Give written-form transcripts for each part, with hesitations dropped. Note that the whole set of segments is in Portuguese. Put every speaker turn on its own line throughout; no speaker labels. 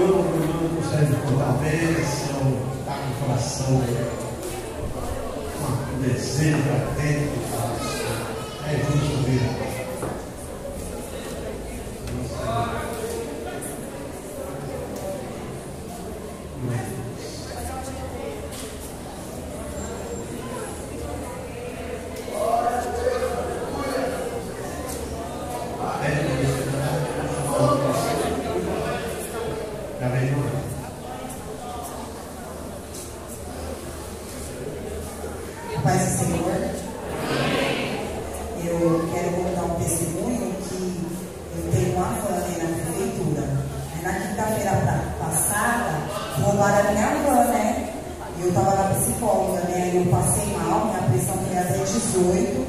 irmão consegue contar a bênção, está com o coração com desejo atento do coração. É justo ver.
Paz do Senhor. Eu quero contar um testemunho que eu tenho uma van na prefeitura. Na quinta-feira passada, roubaram a minha van, né? Eu estava na psicóloga, né? Aí eu passei mal, minha pressão foi até 18.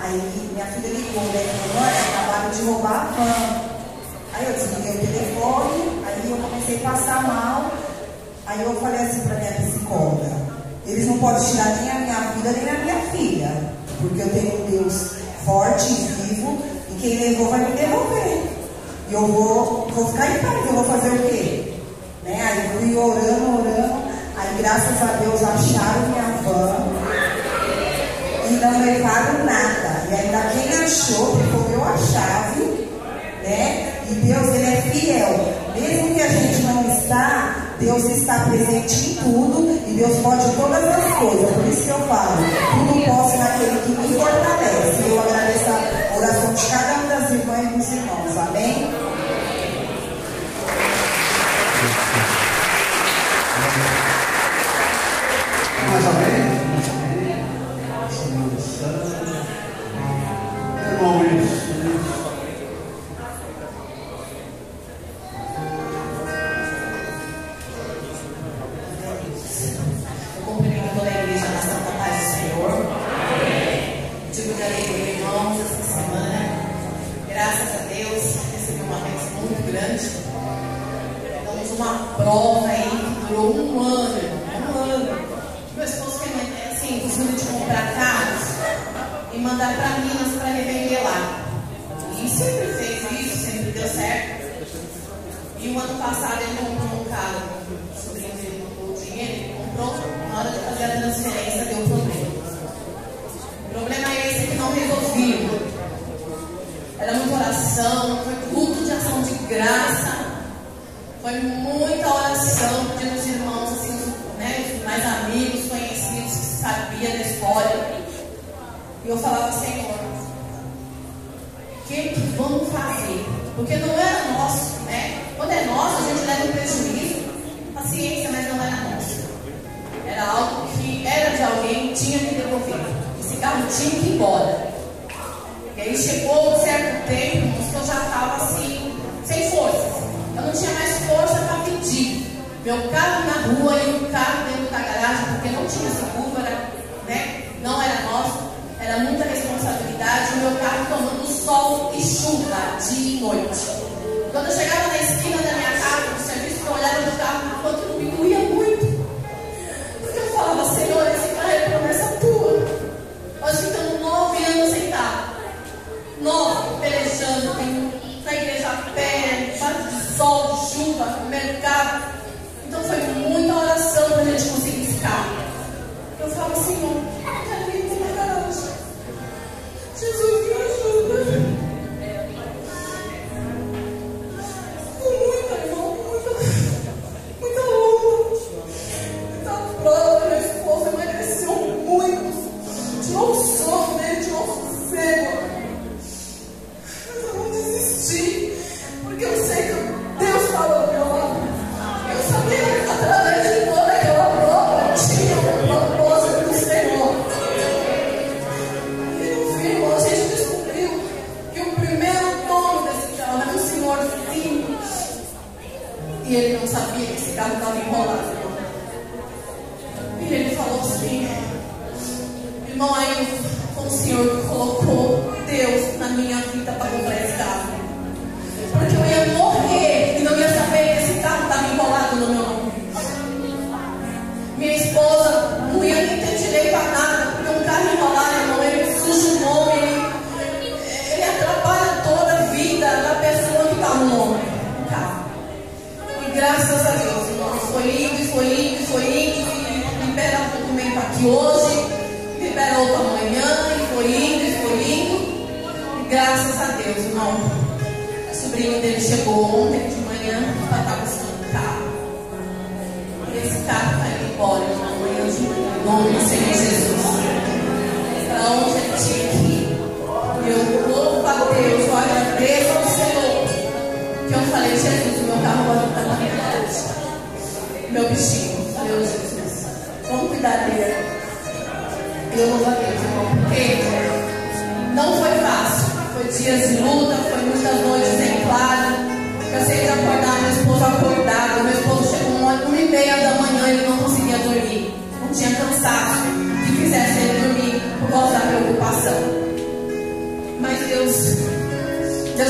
Aí minha filha ligou, né? Falou, mãe, acabaram de roubar a van. Aí eu desliguei o telefone, aí eu comecei a passar mal. Aí eu falei assim para minha psicóloga: eles não podem tirar nem a minha vida, nem a minha filha, porque eu tenho um Deus forte e vivo, e quem levou vai me devolver. E eu vou ficar em paz, eu vou fazer o quê? Né? Aí eu fui orando, aí graças a Deus acharam minha van, e não levaram nada. E ainda quem achou, devolveu a chave, né? E Deus, Ele é fiel. Mesmo que a gente não está, Deus está presente em tudo, e Deus pode todas as coisas. Por isso que eu falo, tudo posso naquele que me fortalece. Eu agradeço a oração de cada uma das irmãs e dos irmãos. Amém?
Mais amém? Senhor Santo. Irmão, isso.
Graças a Deus, recebi uma bênção muito grande. Pegamos uma prova aí que durou um ano. Meu esposo tem assim, costume de comprar carros e mandar para Minas para revender lá. E sempre fez isso, sempre deu certo. E o ano passado ele comprou um carro, o sobrinho dele comprou o dinheiro, ele comprou, na hora de fazer a transferência deu problema. O problema é esse que não resolviam. Era muita oração, foi culto de ação de graça, foi muita oração pedindo os irmãos, assim, né, os mais amigos, conhecidos, que sabiam da história. E eu falava: Senhor, o que vamos fazer? Porque não era nosso, né? Quando é nosso, a gente leva um prejuízo, paciência, mas não era nosso. Era algo que era de alguém, tinha que devolver. Esse carro tinha que ir embora. E aí chegou um certo tempo que eu já estava assim, sem forças. Eu não tinha mais força para pedir. Meu carro na rua e o carro dentro da garagem, porque não tinha seguro, né? Não era nosso, era muita responsabilidade. O meu carro tomando sol e chuva, dia e noite. Quando eu chegava na esquina da minha casa, no serviço, eu olhava no carro, enquanto eu me doía muito. Porque eu falava: Senhor, esse carro é promessa tua. Nós ficamos 9 anos sem carro. 9, pelejando, na igreja a pé, debaixo de sol, de chuva, no mercado. Então foi muita oração para a gente conseguir esse carro. Eu falava: Senhor, eu quero ir para a garagem. Jesus, me ajuda. Com muita, irmão, muita luta. Muita prova, minha esposa emagreceu muito. Tirou o sono dele, tirou o sossego. Porque eu sei que Deus falou do meu lado. Eu sabia que através de toda aquela prova tinha uma propósito do Senhor. E no fim, a gente descobriu que o primeiro dono desse carro era um senhorzinho. E ele não sabia que esse carro estava enrolado. E ele falou assim: irmão, aí o Senhor colocou Deus na minha vida para comprar esse carro. Porque eu ia morrer e não ia saber que esse carro estava enrolado no meu nome. Minha esposa não ia nem ter direito a nada, porque um carro enrolado, irmão, ele suja o nome, ele atrapalha toda a vida da pessoa que está no nome do carro. E graças graças a Deus, irmãos, foi lindo, libera o documento aqui hoje, libera outro amanhã, e foi lindo, e graças a Deus, irmão. A sobrinha dele chegou ontem de manhã para estar buscando o carro. Esse carro está indo embora, irmão, amanhã de manhã, em nome do Senhor Jesus. Para onde ele tinha que ir. Eu louvo a Deus, eu agradeço ao Senhor. Que eu falei, Jesus, o meu carro agora está na minha casa. Meu bichinho, meu Jesus. Vamos cuidar dele. Eu louvo a Deus, irmão, porque não foi fácil. Foi dias de luta, foi muitas noites em claro. Cansei de acordar, meu esposo acordado. Meu esposo chegou 1h30 da manhã, ele não conseguia dormir. Não tinha cansaço que fizesse ele dormir por causa da preocupação. Mas Deus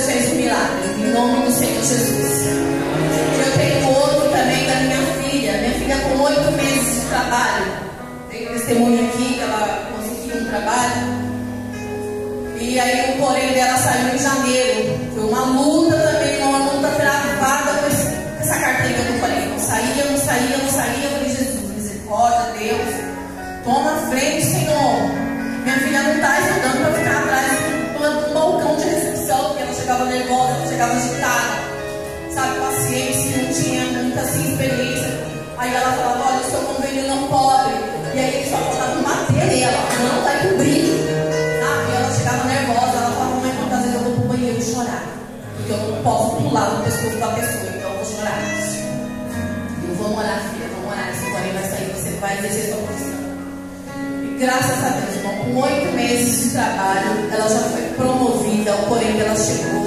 fez um milagre, em nome do Senhor Jesus. Eu tenho outro também da minha filha com 8 meses de trabalho. Tenho testemunha aqui que ela conseguiu um trabalho. E aí o porém dela saiu em janeiro. Foi uma luta também, uma luta travada com essa carteira do porém. Não saía. Eu falei, Jesus, misericórdia, Deus, toma a frente, Senhor. Minha filha não está estudando para ficar atrás do balcão de recepção, porque ela chegava nervosa, ela chegava agitada, sabe, paciência, não tinha muita assim, experiência. Aí ela falava, olha, o seu convênio não cobre. E aí eles só faltavam bater nela, não vai cobrir, sabe? E ela chegava nervosa, ela falava, mãe, quantas vezes eu vou pro banheiro chorar, porque eu não posso pular no pescoço da pessoa, então eu vou chorar. Eu vou morar, filha, vou morar, esse porém vai sair, você vai exercer sua profissão. Graças a Deus, irmão, com 8 meses de trabalho, ela já foi promovida, porém ela chegou.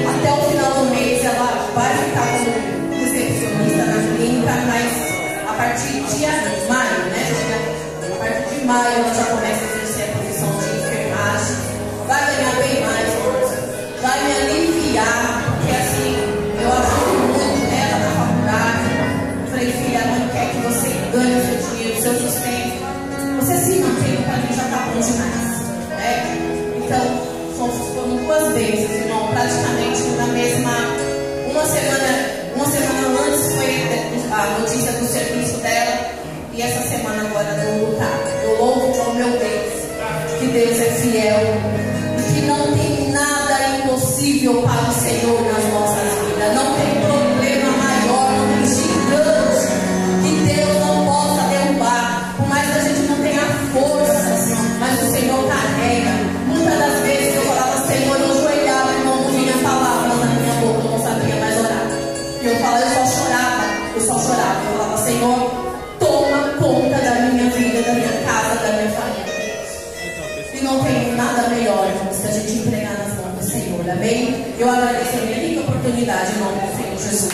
Até o final do mês, ela vai ficar como recepcionista na clínica, mas a partir de maio, né? A partir de maio, ela já começa a exercer a profissão de enfermagem. Vai ganhar bem mais, vai me aliviar, porque assim, eu ajudo muito ela na faculdade. Eu falei, filha, a mãe quer que você ganhe o seu dinheiro, o seu sustento. Você se mantém, para mim já está bom demais, né? Então, foram 2 vezes, irmão, praticamente na mesma, uma semana antes foi a notícia do serviço dela, e essa semana agora do lutar. Eu louvo ao meu Deus, que Deus é fiel, e que não tem nada impossível para o Senhor nas nossas vidas, não tem problema maior, não tem gigante que Deus não possa derrubar, por mais que a gente não tenha forças, mas o Senhor carrega. Muitas das vezes eu falava, Senhor, eu ajoelhava, irmão, não vinha palavras na minha boca, eu não sabia mais orar. E eu falava, eu só chorava. Eu falava, Senhor, toma conta da minha vida, da minha casa, da minha família. E não tem nada melhor, irmãos, que a gente entregar nas mãos do Senhor, amém? Eu agradeço a minha rica oportunidade em nome do Senhor Jesus.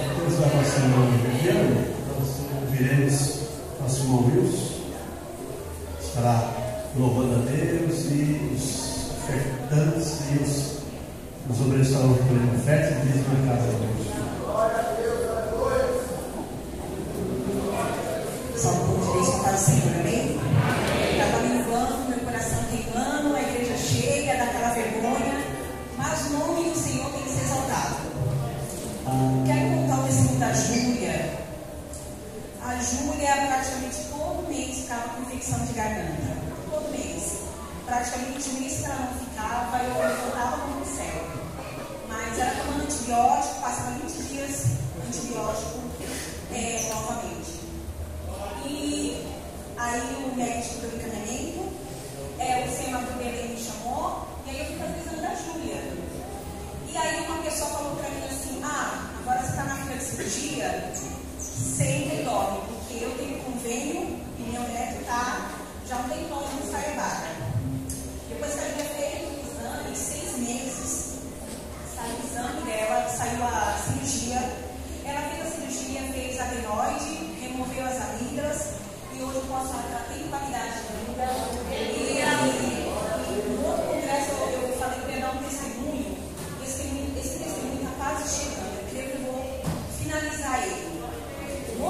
Depois da nossa irmã Viviane, nós ouviremos nosso irmão Wilson, estará louvando a Deus, e os ofertantes e os obreiros estarão recolhendo ofertas e mesmo na casa de Deus.
Só um pouco de Deus para o Senhor, amém? Estava me levando, meu coração queimando, a igreja cheia, daquela vergonha, mas o nome do Senhor tem que ser exaltado. Quero contar o testemunho da Júlia. A Júlia, praticamente todo mês, ficava com infecção de garganta. Todo mês. Praticamente um mês que ela não ficava, eu voltava como no céu. Mas ela tomando antibiótico, passava 20 dias antibiótico novamente. E aí o médico deu encaminhamento, o SEMA do Belém me chamou, e aí eu fui fazer o exame da Júlia. E aí uma pessoa falou pra mim assim, agora você está na fila de cirurgia, senta e dorme, porque eu tenho convênio e meu neto já não tem como não sair vaga. Depois que a Júlia fez o exame, 6 meses, saiu o exame dela, saiu a cirurgia. Ela fez a cirurgia, fez a adenoide, removeu as amígdalas, e hoje eu posso falar que ela tem qualidade de vida. E no outro congresso eu falei que eu ia dar um testemunho. Esse testemunho está quase chegando. Eu creio que eu vou finalizar ele. No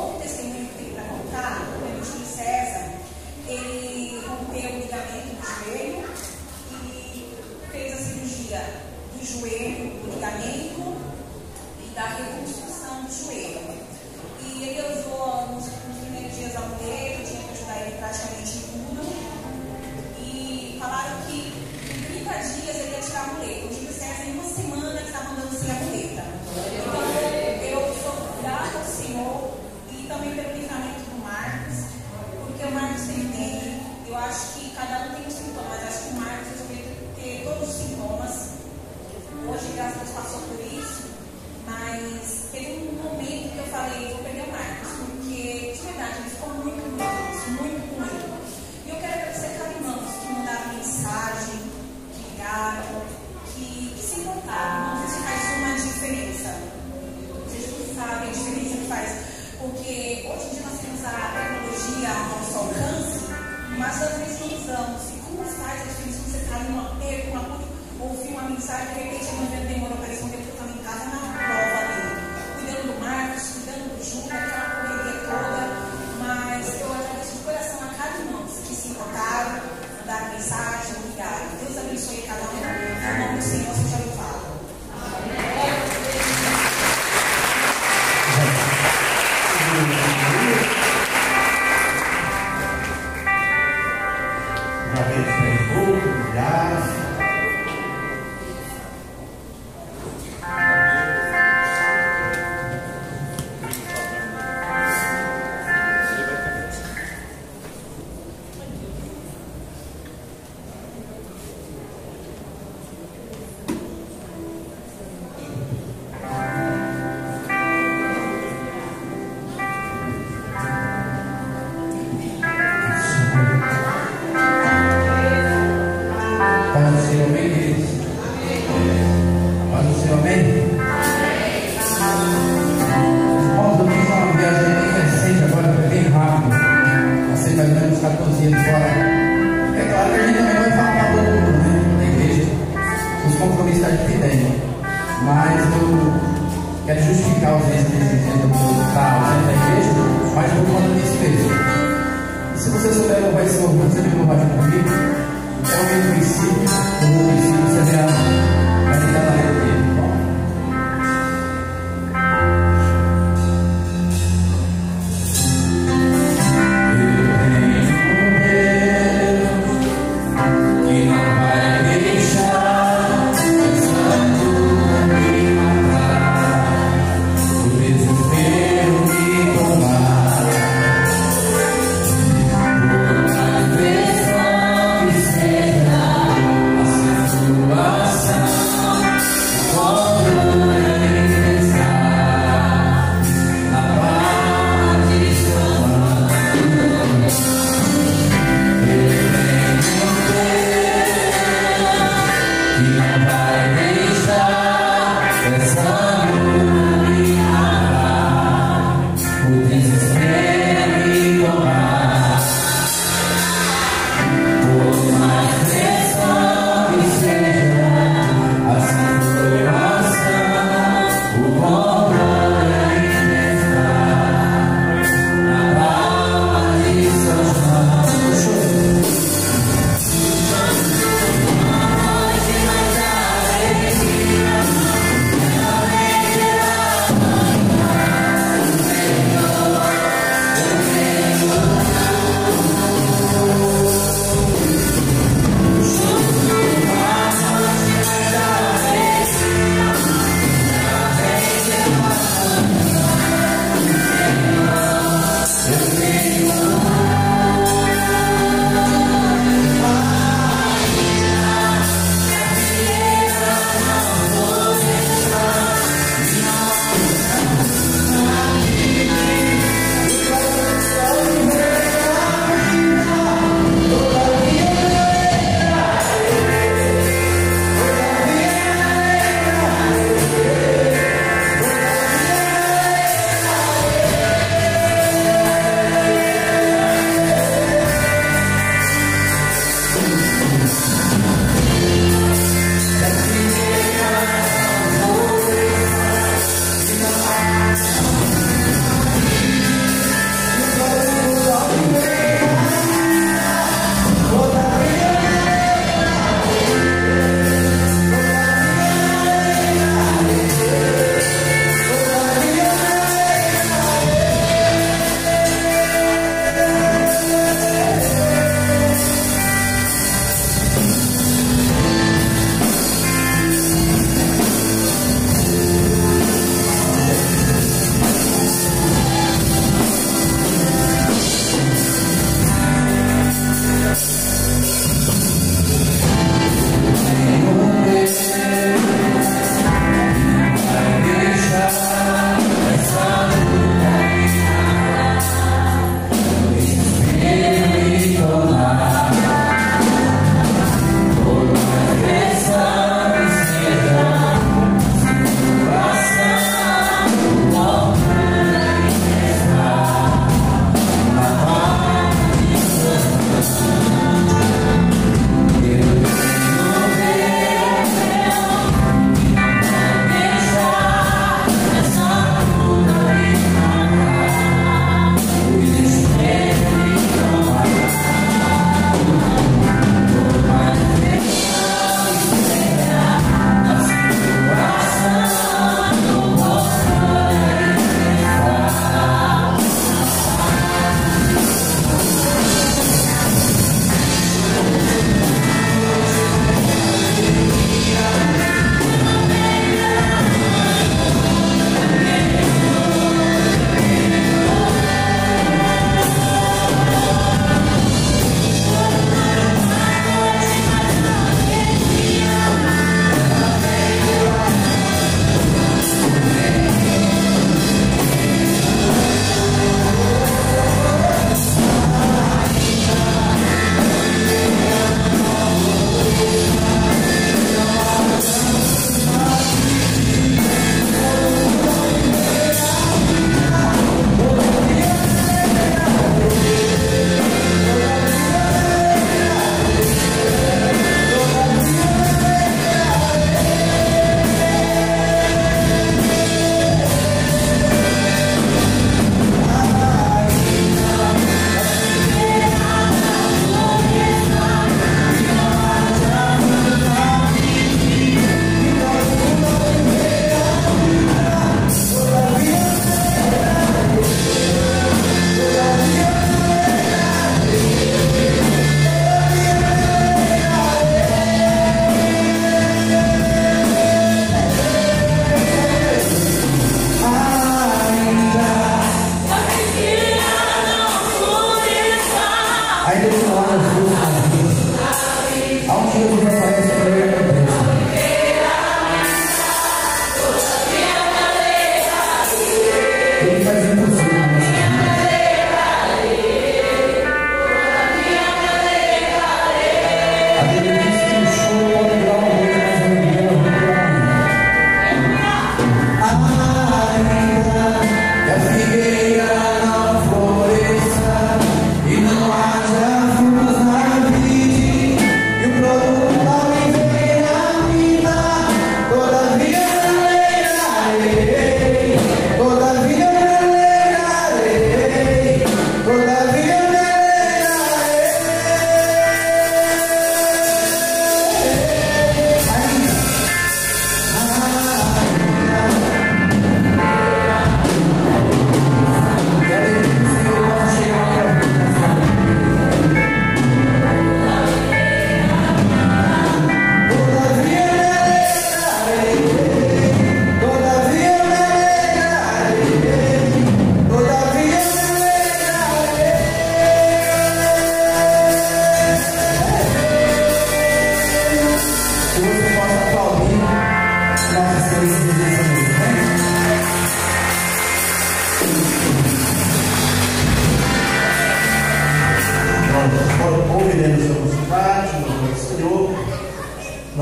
acho que cada um tem um sintoma, mas acho que o Marcos resolveu ter todos os sintomas. Hoje, graças a Deus, passou por isso, mas teve um momento que eu falei, vou perder o Marcos, porque, de verdade, ele ficou muito ruim. E eu quero agradecer a cada irmão que mandaram mensagem, que ligaram, que se importaram. Não sei se faz uma diferença. Vocês não sabem a diferença que faz. Porque hoje em dia nós temos a tecnologia ao nosso alcance, mas às vezes não usamos. E como faz a diferença quando você está em um aperto, ouvir uma mensagem, de repente a mãe demorou para responder porque eu estava em casa na prova ali, cuidando do Marcos, cuidando do Júnior, aquela correria toda. Mas eu agradeço de coração a cada irmão que se importaram, mandaram mensagem, ligaram. Deus abençoe cada um. No nome do Senhor, você já me fala.
Yes.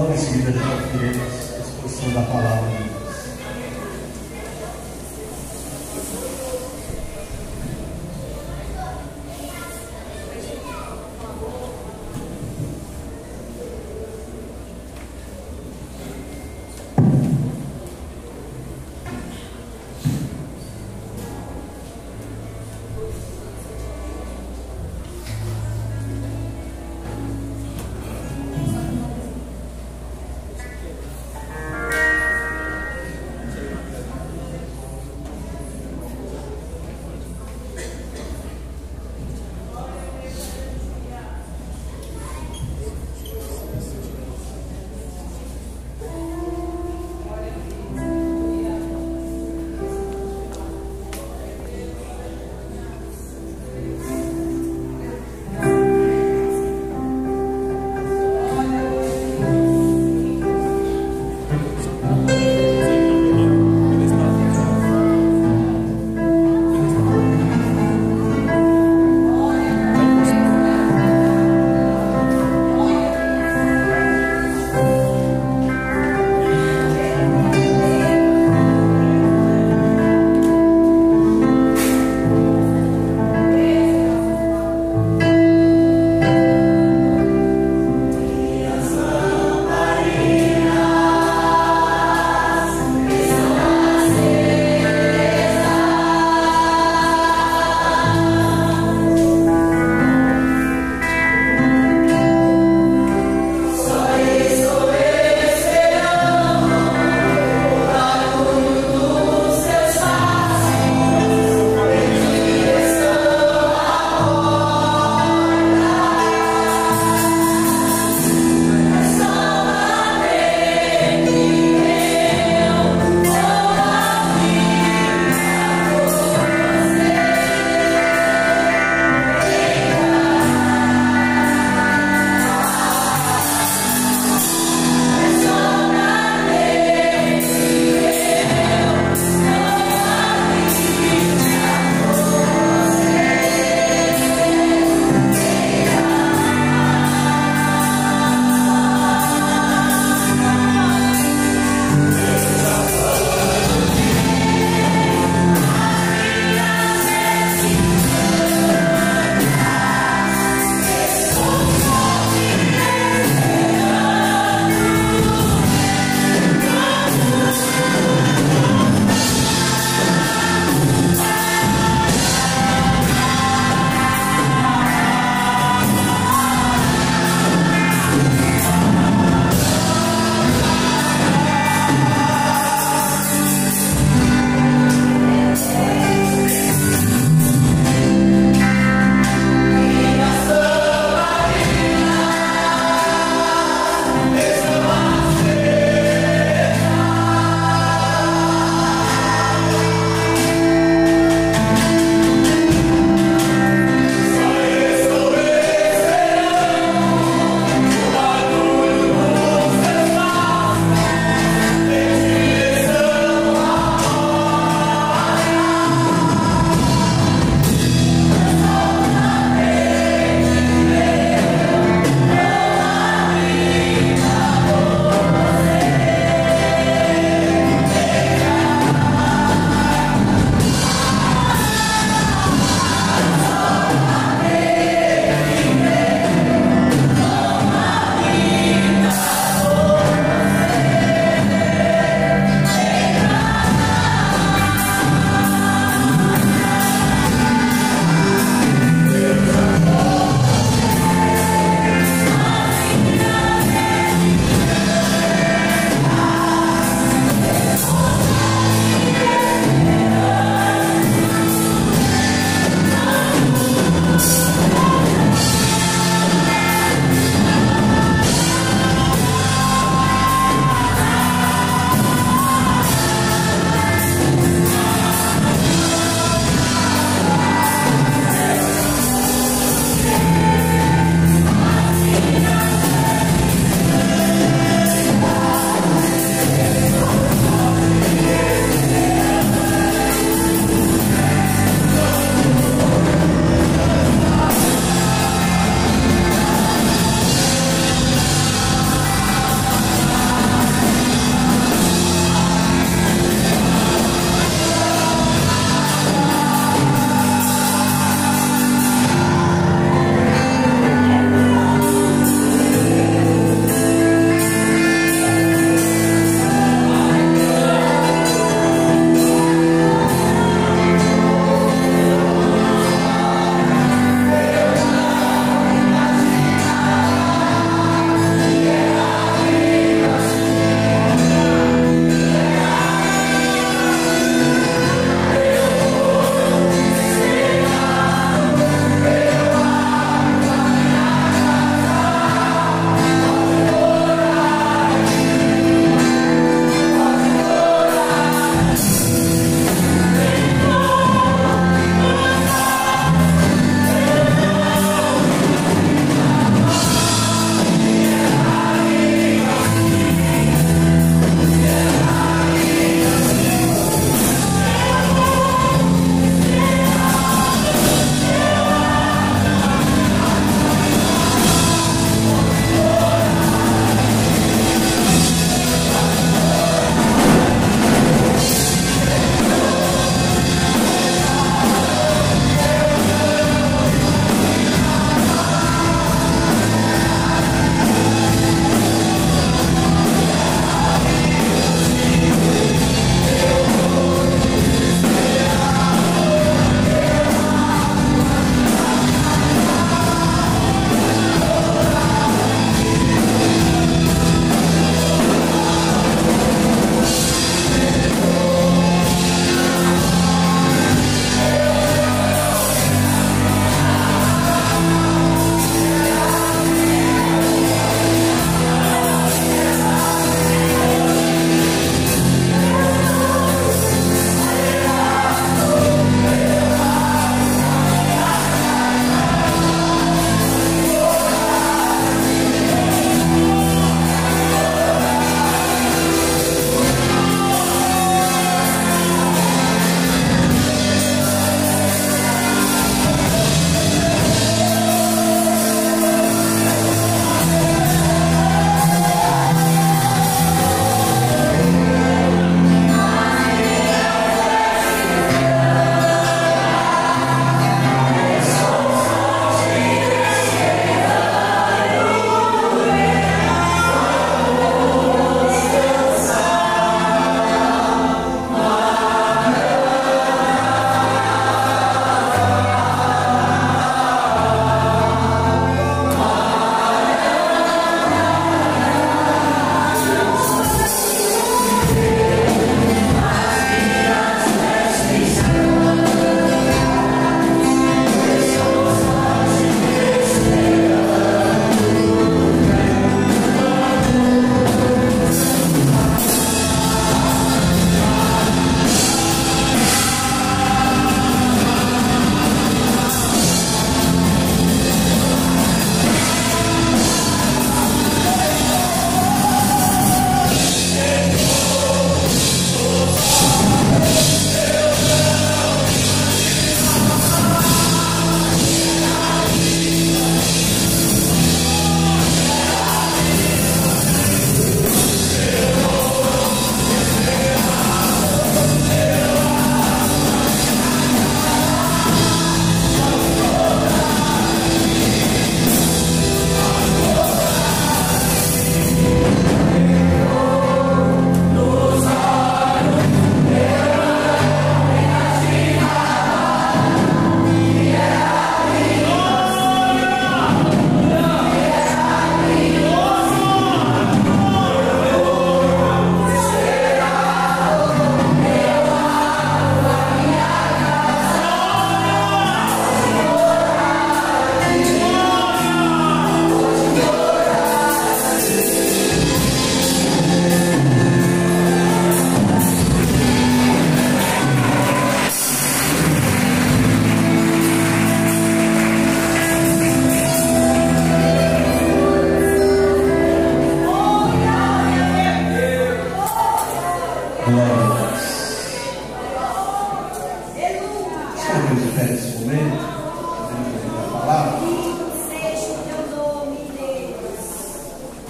Logo em seguida já teremos a exposição da palavra de Deus.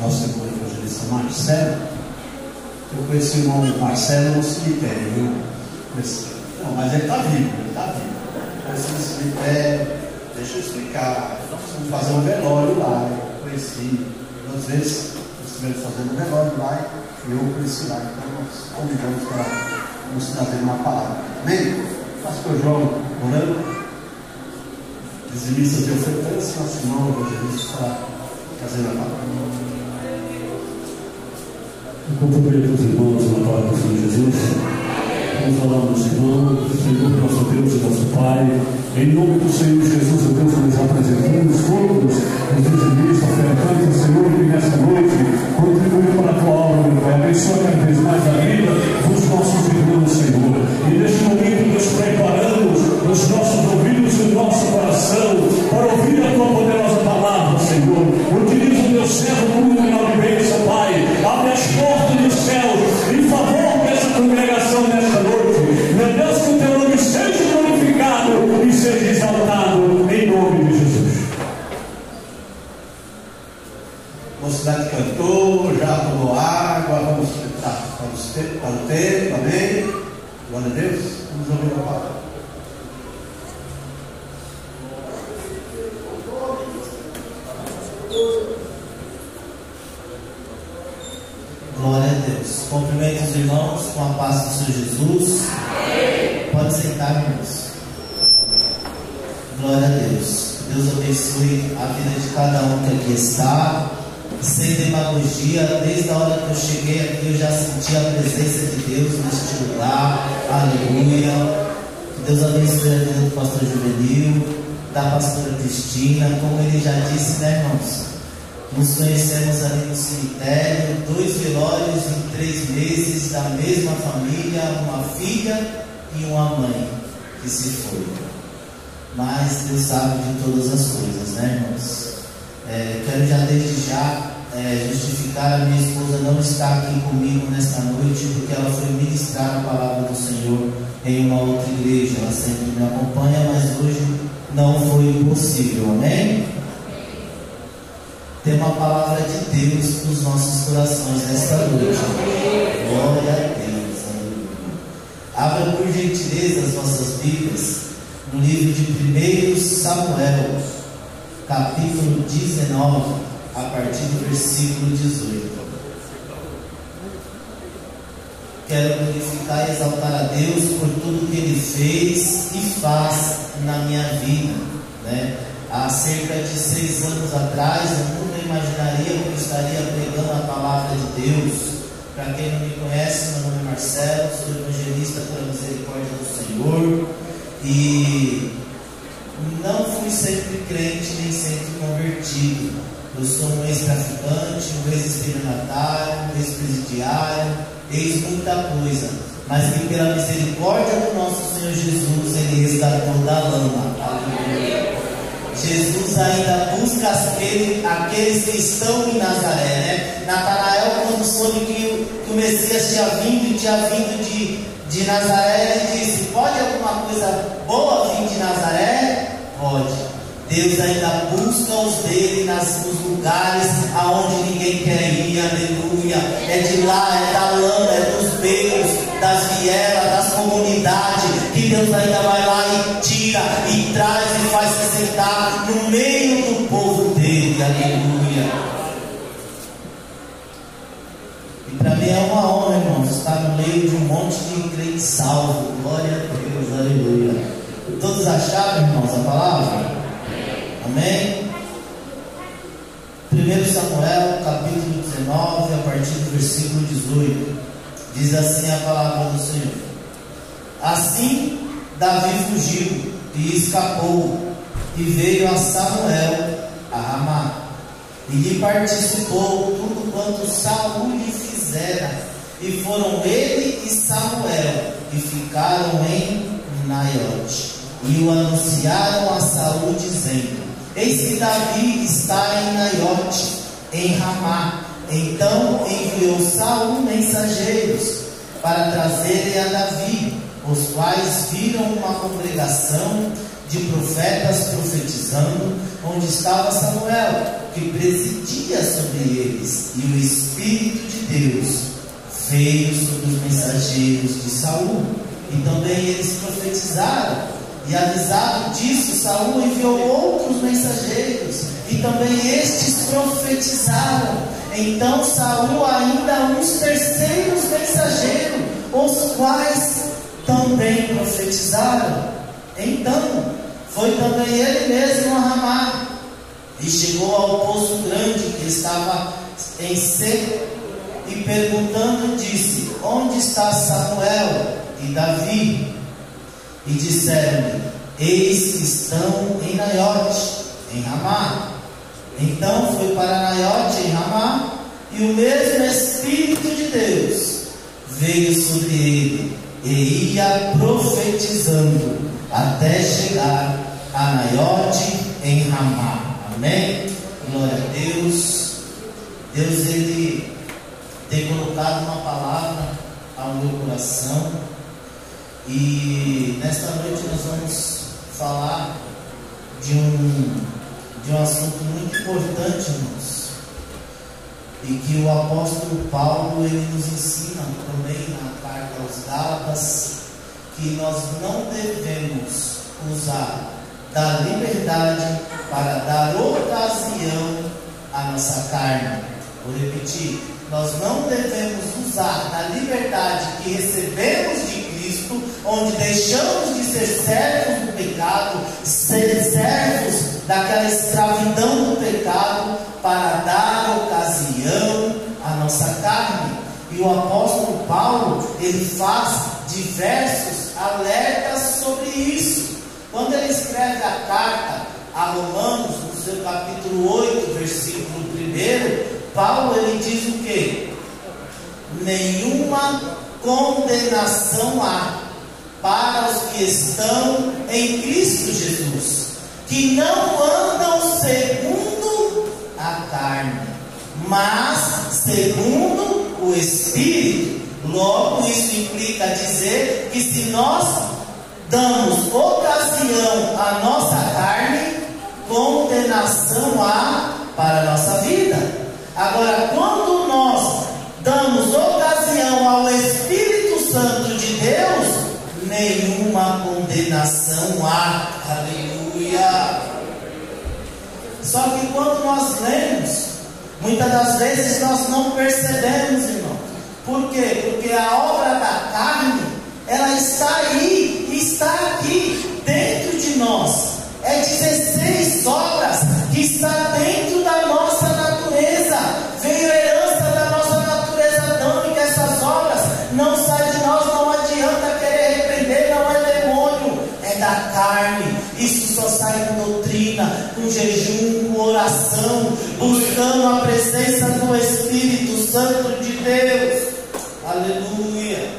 nosso irmão evangelista Marcelo. Eu conheci o irmão Marcelo no cemitério, viu? Não, mas ele está vivo, Conheci no cemitério, deixa eu explicar. Nós fomos fazer um velório lá, eu conheci. Às vezes, nós estivemos fazendo um velório lá e eu conheci lá. Então, nós convidamos para nos trazer uma palavra. Amém? Pastor João orando. Dizimista de ofertança, nosso irmão evangelista está fazendo a palavra.
Eu cumprimento os irmãos na palavra do Senhor Jesus. Vamos falar nos irmãos, Senhor nosso Deus e nosso Pai. Em nome do Senhor Jesus, o Deus que nos apresentamos, todos os dizimistas, ofertantes, Senhor, que nesta noite contribuem para a tua obra, meu Pai. Abençoa cada vez mais a vida dos nossos irmãos, Senhor. E neste momento nos preparamos os nossos ouvidos e o nosso coração para ouvir a tua poderosa palavra, Senhor. Utiliza o teu servo como um canal de bênção, Pai. Abre as portas dos céus em favor dessa congregação nesta noite. Meu Deus, que o teu nome seja glorificado e seja exaltado em nome de Jesus.
Mocidade cantou, já tomou água, vamos para o tempo, amém? Glória a Deus, vamos ouvir a palavra.
Glória a Deus. Cumprimento os irmãos com a paz do Senhor Jesus. Amém. Pode sentar, irmãos. Glória a Deus. Deus abençoe a vida de cada um que aqui está. Sem demagogia, desde a hora que eu cheguei aqui, eu já senti a presença de Deus neste lugar. Aleluia. Que Deus abençoe a vida do pastor Juvenil, da pastora Cristina. Como ele já disse, né, irmãos? Nos conhecemos ali no cemitério, 2 velórios em 3 meses, da mesma família, uma filha e uma mãe que se foi. Mas Deus sabe de todas as coisas, né, irmãos? Quero já desde já justificar a minha esposa não estar aqui comigo nesta noite, porque ela foi ministrar a palavra do Senhor em uma outra igreja. Ela sempre me acompanha, mas hoje não foi possível, amém? Tem uma palavra de Deus para os nossos corações nesta noite. Glória a Deus. Abra por gentileza as vossas Bíblias no livro de 1 Samuel, capítulo 19, a partir do versículo 18. Quero glorificar e exaltar a Deus por tudo que Ele fez e faz na minha vida, né? Há cerca de 6 anos atrás, eu nunca imaginaria que eu estaria pregando a palavra de Deus. Para quem não me conhece, meu nome é Marcelo, sou evangelista pela misericórdia do Senhor. E não fui sempre crente, nem sempre convertido. Eu sou um ex-traficante, um ex-estelionatário, um ex-presidiário, ex-muita coisa. Mas que pela misericórdia do nosso Senhor Jesus, Ele resgatou da lama. Aleluia. Jesus ainda busca aqueles que estão em Nazaré, né? Natanael, quando soube que o Messias tinha vindo de Nazaré, ele disse: pode alguma coisa boa vir de Nazaré? Pode. Deus ainda busca os dele nos lugares aonde ninguém quer ir, aleluia. É de lá, é da lama, é dos becos, das vielas, das comunidades, que Deus ainda vai lá e tira, e traz e faz se sentar no meio do povo dele, aleluia. E para mim é uma honra, irmãos, estar no meio de um monte de crentes salvos, glória a Deus, aleluia. Todos acharam, irmãos, a palavra? Amém? 1 Samuel, capítulo 19, a partir do versículo 18, diz assim a palavra do Senhor: Assim Davi fugiu e escapou, e veio a Samuel a Ramá, e lhe participou tudo quanto Saul lhe fizera, e foram ele e Samuel, e ficaram em Naiote, e o anunciaram a Saul, dizendo: Eis que Davi está em Naiote, em Ramá. Então enviou Saul mensageiros para trazerem a Davi, os quais viram uma congregação de profetas profetizando onde estava Samuel. que presidia sobre eles, e o Espírito de Deus veio sobre os mensageiros de Saul, e também eles profetizaram. E avisado disso, Saul enviou outros mensageiros, e também estes profetizaram. Então Saul ainda uns terceiros mensageiros, os quais também profetizaram. Então foi também ele mesmo a Ramá, e chegou ao poço grande que estava em seco, e perguntando disse: onde está Samuel e Davi? E disseram-lhe: eis que estão em Naiote, em Ramá. Então foi para Naiote, em Ramá, e o mesmo Espírito de Deus veio sobre ele, e ia profetizando até chegar a Naiote, em Ramá. Amém? Glória a Deus. Deus, Ele tem colocado uma palavra ao meu coração, e nesta noite nós vamos falar de um assunto muito importante, irmãos, e que o apóstolo Paulo ele nos ensina também na carta aos Gálatas, que nós não devemos usar da liberdade para dar ocasião à nossa carne. Vou repetir: nós não devemos usar da liberdade que recebemos de Cristo, onde deixamos de ser servos do pecado, ser servos daquela escravidão do pecado, para dar ocasião à nossa carne. E o apóstolo Paulo, ele faz diversos alertas sobre isso. Quando ele escreve a carta a Romanos, no seu capítulo 8, versículo 1, Paulo ele diz o quê? Nenhuma condenação há para os que estão em Cristo Jesus, que não andam segundo a carne, mas segundo o Espírito. Logo, isso implica dizer que se nós damos ocasião à nossa carne, condenação há para a nossa vida. Agora, quando nós damos ocasião ao Espírito Santo de Deus, nenhuma condenação há. Aleluia! Só que quando nós lemos, muitas das vezes nós não percebemos, irmão. Por quê? Porque a obra da carne, ela está aí, está aqui, dentro de nós. É 16 obras que está dentro da nossa natureza. Veio a herança da nossa natureza adâmica. Essas obras não saem de nós, não adianta querer repreender, não é demônio, é da carne. Isso só sai com doutrina, com jejum, com oração, buscando a presença do Espírito Santo de Deus. Aleluia!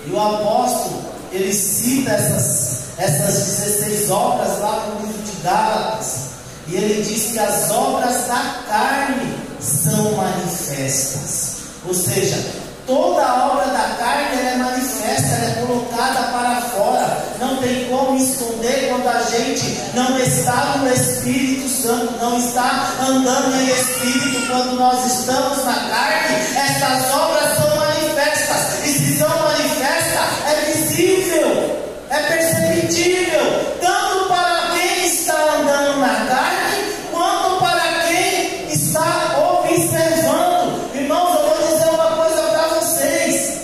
E o apóstolo, ele cita essas 16 obras lá no livro de Gálatas, e ele diz que as obras da carne são manifestas. Ou seja, toda a obra da carne ela é manifesta, ela é colocada para fora. Não tem como esconder quando a gente não está no Espírito Santo, não está andando em Espírito. Quando nós estamos na carne, estas obras são manifestas. E se são manifestas, é visível, é perceptível, tanto para quem está andando na carne, quanto para quem está observando. Irmãos, eu vou dizer uma coisa para vocês: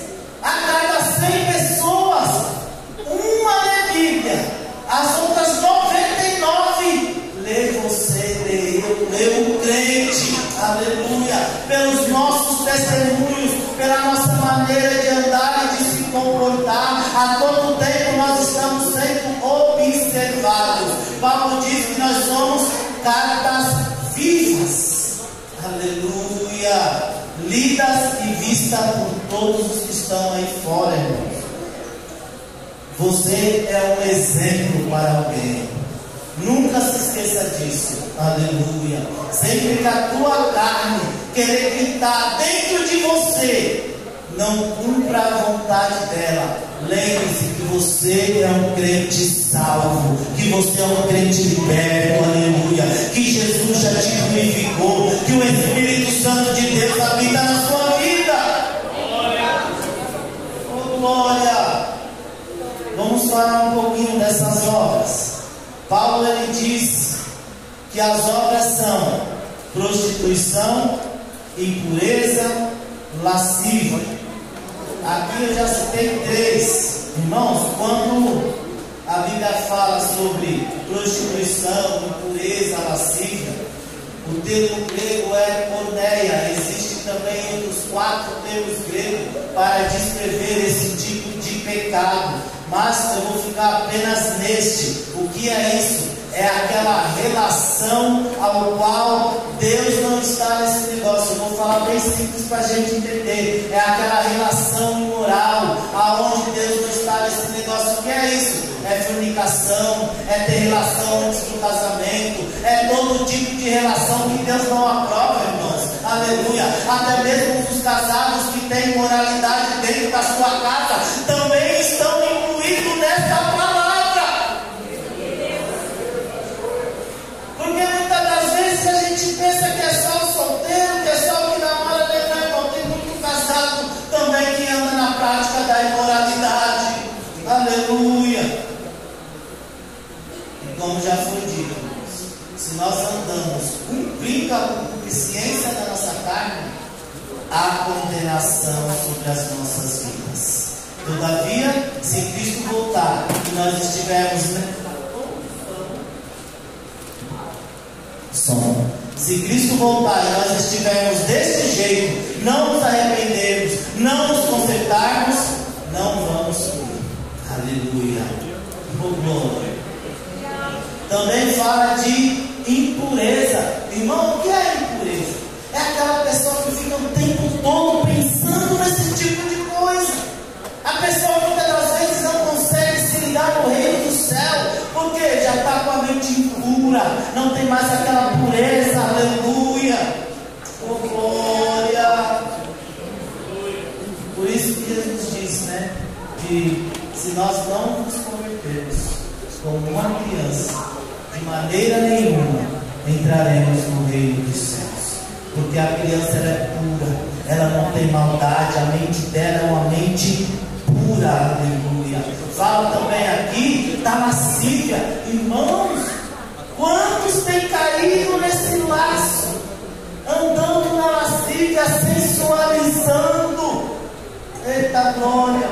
a cada 100 pessoas, uma lê Bíblia, as outras 99 lê você, lê eu, lê o crente. Aleluia! Pelos nossos testemunhos, pela nossa maneira de andar e de se comportar, a todo tempo nós estamos sendo observados. Paulo diz que nós somos cartas vivas, aleluia, lidas e vistas por todos os que estão aí fora, irmãos. Você é um exemplo para alguém. Nunca se esqueça disso, aleluia. Sempre que a tua carne querer gritar dentro de você, não cumpra a vontade dela. Lembre-se que você é um crente salvo, que você é um crente liberto, aleluia. Que Jesus já te purificou, que o Espírito Santo de Deus habita na sua vida. Oh, glória! Vamos falar um pouquinho dessas obras. Paulo, ele diz que as obras são prostituição, impureza, lascívia. Aqui eu já citei 3. Irmãos, quando a Bíblia fala sobre prostituição, impureza, lascívia, o termo grego é porneia. Existe também outros 4 termos gregos para descrever esse tipo de pecado, mas eu vou ficar apenas neste. O que é isso? É aquela relação ao qual Deus não está nesse negócio. Eu vou falar bem simples para a gente entender. É aquela relação imoral, aonde Deus não está nesse negócio. O que é isso? É fornicação, é ter relação antes do casamento, é todo tipo de relação que Deus não aprova, irmãos. Aleluia. Até mesmo os casados que têm moralidade dentro da sua casa também estão incluídos nessa palavra. Porque muitas das vezes a gente pensa que é só o solteiro, que é só o que namora, não, tem muito casado também que anda na prática da imoralidade. Aleluia. Como já foi dito, se nós andamos cumprindo a concupiscência da nossa carne, há condenação sobre as nossas vidas. Todavia, se Cristo voltar e nós estivermos se Cristo voltar e nós estivermos desse jeito, não nos arrependermos, não nos consertarmos, não vamos subir. Aleluia. Oh, glória. Também fala de impureza. Irmão, o que é impureza? É aquela pessoa que fica o tempo todo pensando nesse tipo de coisa. A pessoa muitas das vezes não consegue se ligar no reino do céu, porque já está com a mente impura, não tem mais aquela pureza. Aleluia. Oh, glória. Por isso que Jesus disse, né? Que se nós não nos convertermos como uma criança, de maneira nenhuma entraremos no reino dos céus. Porque a criança, ela é pura, ela não tem maldade, a mente dela é uma mente pura. Aleluia. Fala também aqui da lascívia. Irmãos, quantos têm caído nesse laço, andando na lascívia, sensualizando? Eita glória.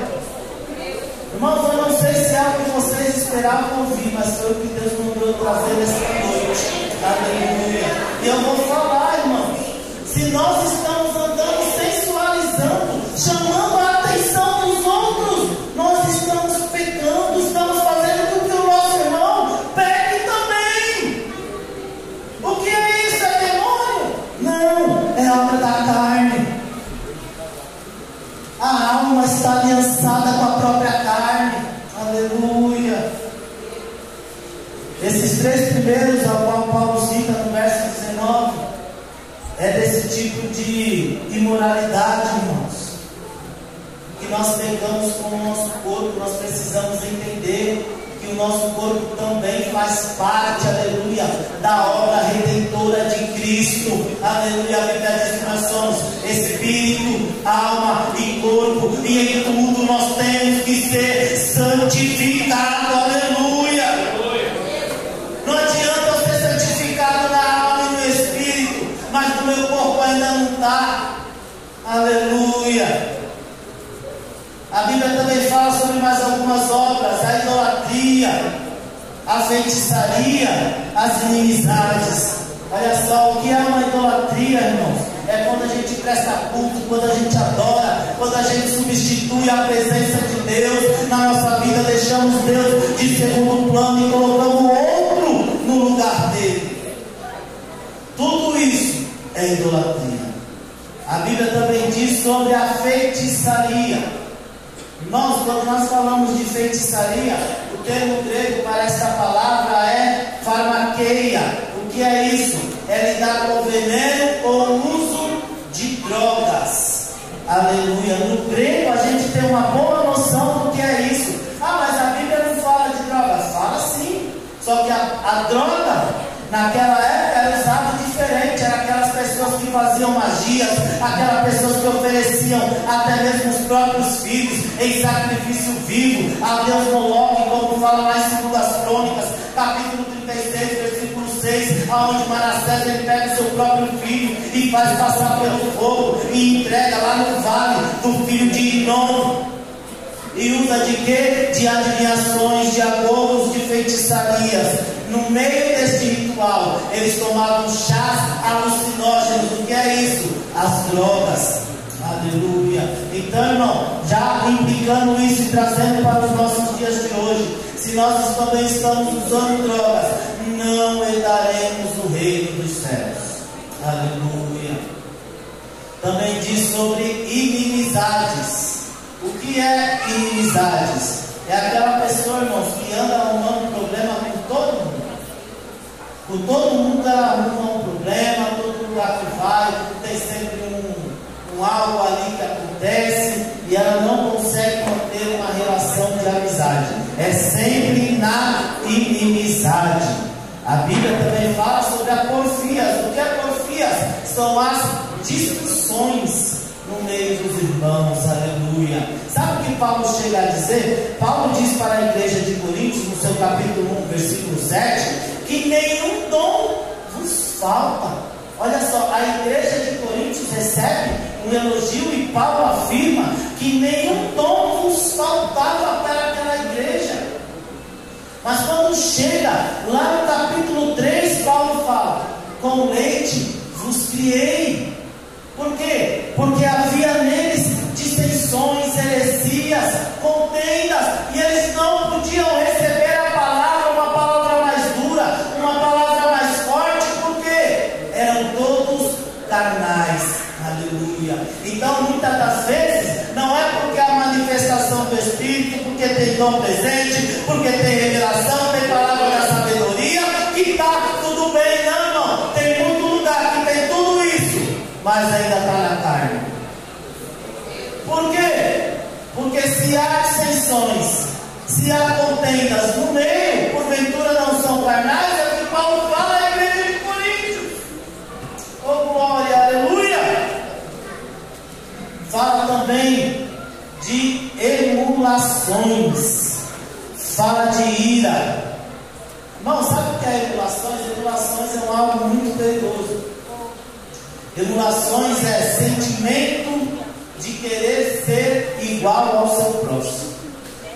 Irmãos, eu não sei se é algo que vocês esperavam ouvir, mas foi o que Deus mandou trazer nesta noite. Aleluia. E eu vou falar, irmãos, se nós estamos andando sensualizando, chamando a atenção dos outros, nós estamos pecando, estamos fazendo com que o nosso irmão peque também. O que é isso? É demônio? Não, é obra da carne. A alma está aliançada com a própria carne. Aleluia. Esses 3 primeiros, ao qual Paulo cita no verso 19, é desse tipo de imoralidade, irmãos, que nós pegamos com o nosso corpo. Nós precisamos entender que o nosso corpo também faz parte, aleluia, da obra redentora de Cristo. Aleluia. A Bíblia diz que nós somos espírito, alma e corpo, e em tudo nós temos que ser santificados. Aleluia. Não adianta eu ser santificado na alma e no espírito, mas no meu corpo ainda não está. Aleluia. A Bíblia também fala sobre mais algumas obras: a idolatria, a feitiçaria, as inimizades. Olha só, o que é uma idolatria, irmãos? É quando a gente presta culto, quando a gente adora, quando a gente substitui a presença de Deus na nossa vida, deixamos Deus de segundo plano e colocamos outro no lugar dele. Tudo isso é idolatria. A Bíblia também diz sobre a feitiçaria. Quando nós falamos de feitiçaria, o termo grego para esta palavra é farmaqueia. O que é isso? É lidar com veneno ou uso de drogas. Aleluia. No grego a gente tem uma boa noção do que é isso. Ah, mas a Bíblia não fala de drogas. Fala sim. Só que a droga, naquela época, era usada que faziam magias, aquelas pessoas que ofereciam até mesmo os próprios filhos em sacrifício vivo a Deus Moloque, como fala lá em 2 Crônicas, capítulo 36, versículo 6, aonde Manassés ele pega o seu próprio filho e faz passar pelo fogo e entrega lá no vale do filho de Inom. E usa de quê? De adivinhações, de agouros, de feitiçarias. No meio deste ritual, eles tomavam chás alucinógenos. O que é isso? As drogas. Aleluia. Então, irmão, já implicando isso e trazendo para os nossos dias de hoje, se nós também estamos usando drogas, não herdaremos o reino dos céus. Aleluia. Também diz sobre inimizades. O que é inimizades? É aquela pessoa, irmãos, que anda arrumando problema com todo mundo. Com todo mundo ela arruma um problema, todo lugar que vai, tem sempre um algo ali que acontece e ela não consegue manter uma relação de amizade. É sempre na inimizade. A Bíblia também fala sobre a porfias. O que é porfias? São as discussões no meio dos irmãos. Aleluia. Sabe o que Paulo chega a dizer? Paulo diz para a igreja de Coríntios, no seu capítulo 1, versículo 7, que nenhum dom vos falta. Olha só, a igreja de Coríntios recebe um elogio e Paulo afirma que nenhum dom vos faltava para aquela igreja. Mas quando chega lá no capítulo 3, Paulo fala: com leite vos criei. Por quê? Porque havia neles dissensões, heresias, contendas, e eles não podiam receber a palavra, uma palavra mais dura, uma palavra mais forte, porque eram todos carnais. Aleluia. Então, muitas das vezes, não é porque a manifestação do Espírito, porque tem dom presente, porque tem revelação, tem palavra da sabedoria, que está tudo bem. Não, irmão. Tem muito lugar que tem tudo isso, mas ainda está na carne. Por quê? Porque se há dissensões, se há contendas no meio, porventura não são carnais, é o que Paulo fala à igreja de Coríntios. Oh glória, aleluia. Fala também de emulações, fala de ira. Irmão, sabe o que é emulações? Emulações é algo muito perigoso. Emulações é sentimento de querer ser igual ao seu próximo,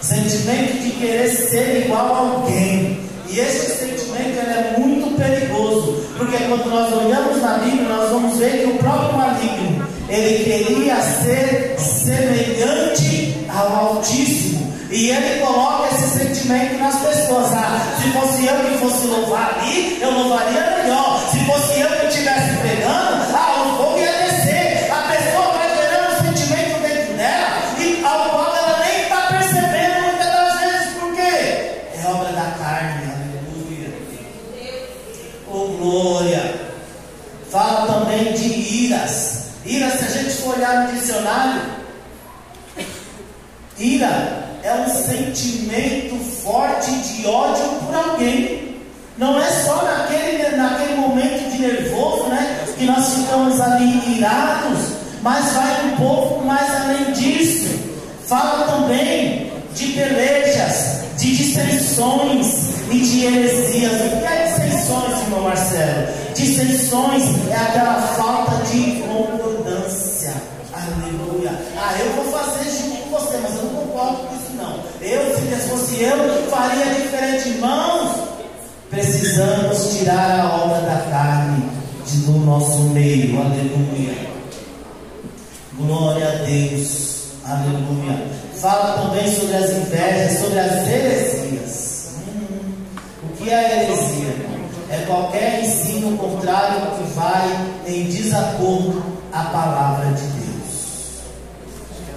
sentimento de querer ser igual a alguém. E esse sentimento ele é muito perigoso, porque quando nós olhamos na Bíblia, nós vamos ver que o próprio maligno, ele queria ser semelhante ao Altíssimo, e ele coloca esse sentimento nas pessoas. Se fosse eu que fosse louvar ali, eu louvaria melhor. Se fosse eu que estivesse pregando, o fogo ia descer. A pessoa vai gerando um sentimento dentro dela, e ao qual ela nem está percebendo muitas das vezes. Por quê? É obra da carne. Aleluia. Oh glória. Fala também de iras. Ira, se a gente for olhar no dicionário, ira é um sentimento forte de ódio por alguém. Não é só naquele momento de nervoso, né, que nós ficamos ali irados, mas vai um pouco mais além disso. Fala também de pelejas, de dissensões e de heresias. O que é dissensões, irmão Marcelo? Dissensões é aquela falta de concordância. Aleluia. Eu vou fazer junto com você, mas eu não concordo com isso não. Se fosse eu, faria diferente. Irmãos, precisamos tirar a obra da carne do nosso meio. Aleluia. Glória a Deus. Aleluia. Fala também sobre as invejas, sobre as heresias. O que é heresia? É qualquer ensino contrário que vai em desacordo à palavra de Deus.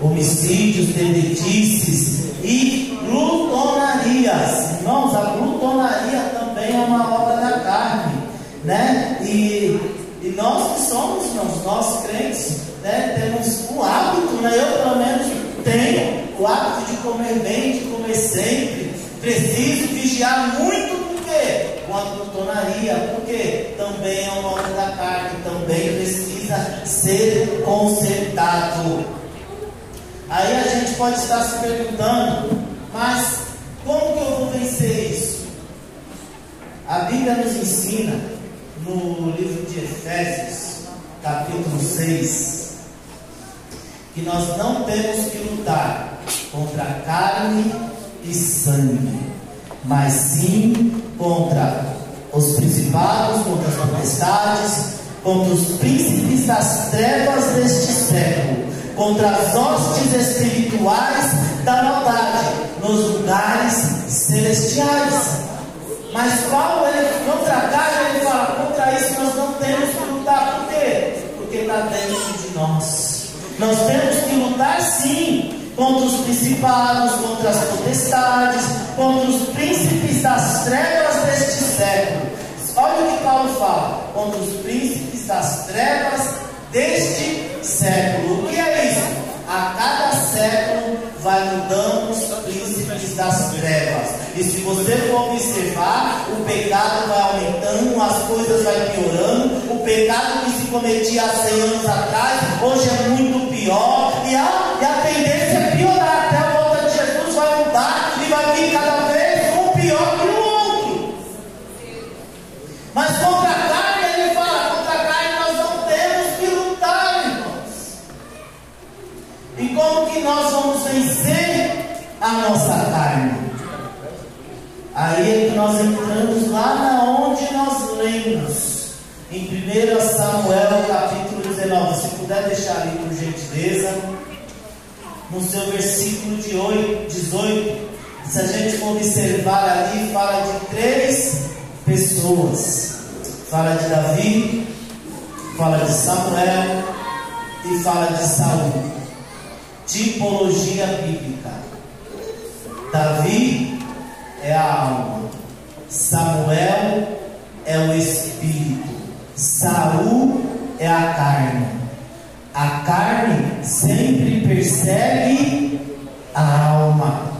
Homicídios, dedetices e glutonarias. Irmãos, a glutonaria também é uma obra da carne, né? E nós que somos, irmãos, nós crentes, né, temos o hábito, né? Eu pelo menos tenho o hábito de comer bem, de comer sempre. Preciso vigiar muito, porque com a glutonaria, porque também é uma obra da carne, também precisa precisa ser consertado. Aí a gente pode estar se perguntando, mas como que eu vou vencer isso? A Bíblia nos ensina, no livro de Efésios, capítulo 6, que nós não temos que lutar contra carne e sangue, mas sim contra os principados, contra as potestades, contra os príncipes das trevas deste século, contra as hostes espirituais da maldade nos lugares celestiais. Mas Paulo, contra a carne, ele fala, contra isso nós não temos que lutar. Por quê? Porque está dentro de nós. Nós temos que lutar sim contra os principados, contra as potestades, contra os príncipes das trevas deste século. Olha o que Paulo fala, contra os príncipes das trevas deste século. O que é isso? A cada século vai mudando os príncipes das trevas. E se você for observar, o pecado vai aumentando, as coisas vão piorando. O pecado que se cometia há 100 anos atrás, hoje é muito pior. E a tendência é piorar. Até a volta de Jesus vai mudar e vai vir cada vez um pior que o outro. Mas contra a carne, ele fala, contra a carne nós não temos que lutar, irmãos. E como que nós vamos vencer a nossa carne? Aí é que nós entramos lá na onde nós lemos, em 1 Samuel capítulo 19. Se puder deixar ali por gentileza, no seu versículo de 18. Se a gente for observar ali, fala de 3 pessoas. Fala de Davi, fala de Samuel e fala de Saul. Tipologia bíblica. Davi é a alma, Samuel é o espírito, Saul é a carne. A carne sempre persegue a alma.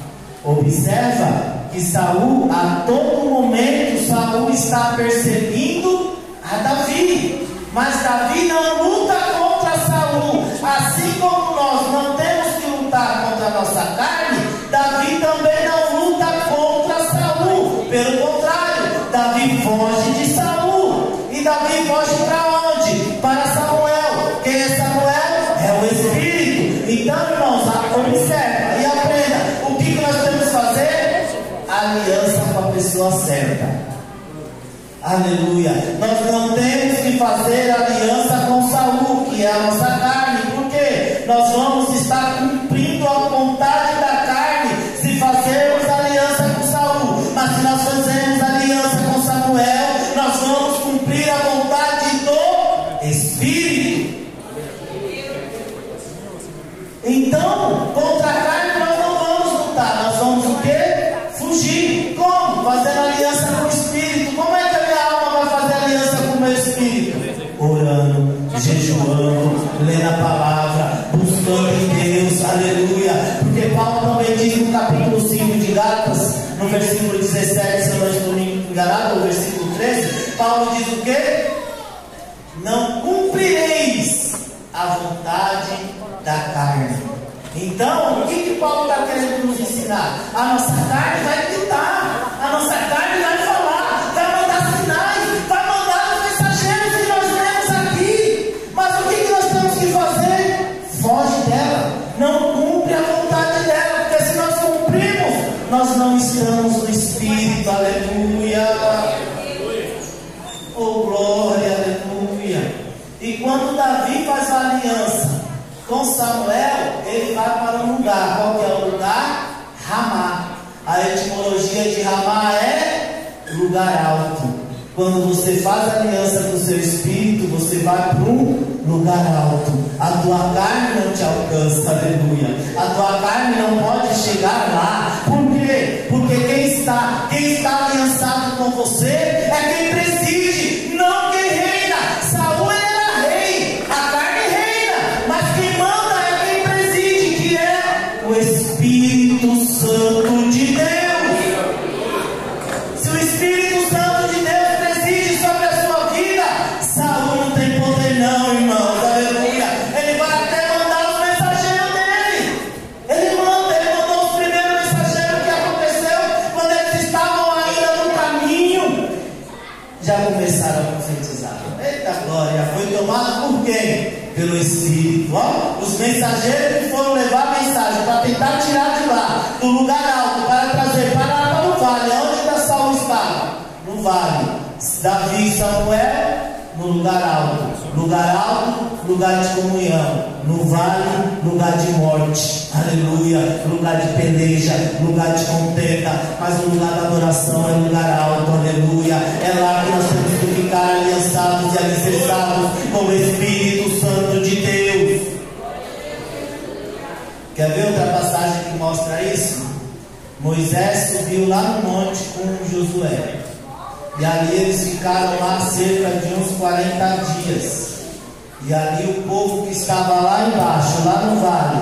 Observa que Saul, a todo momento, Saul está perseguindo a Davi, mas Davi não luta contra Saul. Assim como nós não temos que lutar contra a nossa carne, Davi também não luta contra Saul. Pelo contrário, Davi foge de Saul. E Davi foge para onde? Para Samuel. Quem é Samuel? É o Espírito. Então, irmãos, observa e aprenda. O que nós temos que fazer? Aliança com a pessoa certa. Aleluia. Nós não temos que fazer aliança com Saul, que é a nossa carne. Por quê? Nós vamos estar cumprindo a vontade da carne se fazermos aliança com Saul. Mas se nós fazermos aliança com Samuel, nós vamos cumprir a vontade do Espírito. Então, contra a carne nós não vamos lutar. Nós vamos o quê? Fugir. Como? Fazendo aliança com o Espírito. Como é que a minha alma vai fazer aliança com o meu Espírito? Orando, jejuando, lendo a palavra, buscando em Deus, aleluia. Porque Paulo também diz no capítulo 5 de Gálatas, no versículo 17, se eu não estou enganado, ou versículo 13, Paulo diz o quê? Não cumprireis a vontade da carne. Então, o que Paulo está querendo nos ensinar? A nossa carne vai gritar, a nossa carne vai falar, vai mandar sinais, vai mandar os mensageiros que nós vemos aqui. Mas o que nós temos que fazer? Foge dela, não cumpre a vontade dela, porque se nós cumprimos, nós não estamos no Espírito, aleluia. Oh glória, aleluia. E quando Davi faz a aliança com Samuel, ele vai para um lugar. Qual que é o lugar? Ramá. A etimologia de Ramá é lugar alto. Quando você faz aliança com o seu espírito, você vai para um lugar alto. A tua carne não te alcança, aleluia. A tua carne não pode chegar lá. Por quê? Porque quem está aliançado com você é quem preside, não quem reina. Saúl era rei, a carne reina, mas quem manda é quem preside, que é o Espírito Santo de Deus. Se o Espírito Santo de Deus preside sobre a sua vida, Saúl não tem poder não, irmãos. Pelo Espírito. Ó, os mensageiros que foram levar a mensagem para tentar tirar de lá, do lugar alto, para trazer para o vale. Onde está Saul estava? No vale. Davi e Samuel no lugar alto. Lugar alto, lugar de comunhão. No vale, lugar de morte. Aleluia. Lugar de peleja, lugar de contenda. Mas o lugar da adoração é lugar alto. Aleluia. É lá que nós temos que ficar aliançados e alicerçados com o Espírito Santo de Deus. Quer ver outra passagem que mostra isso? Moisés subiu lá no monte com Josué. E ali eles ficaram lá cerca de uns 40 dias. E ali o povo que estava lá embaixo, lá no vale,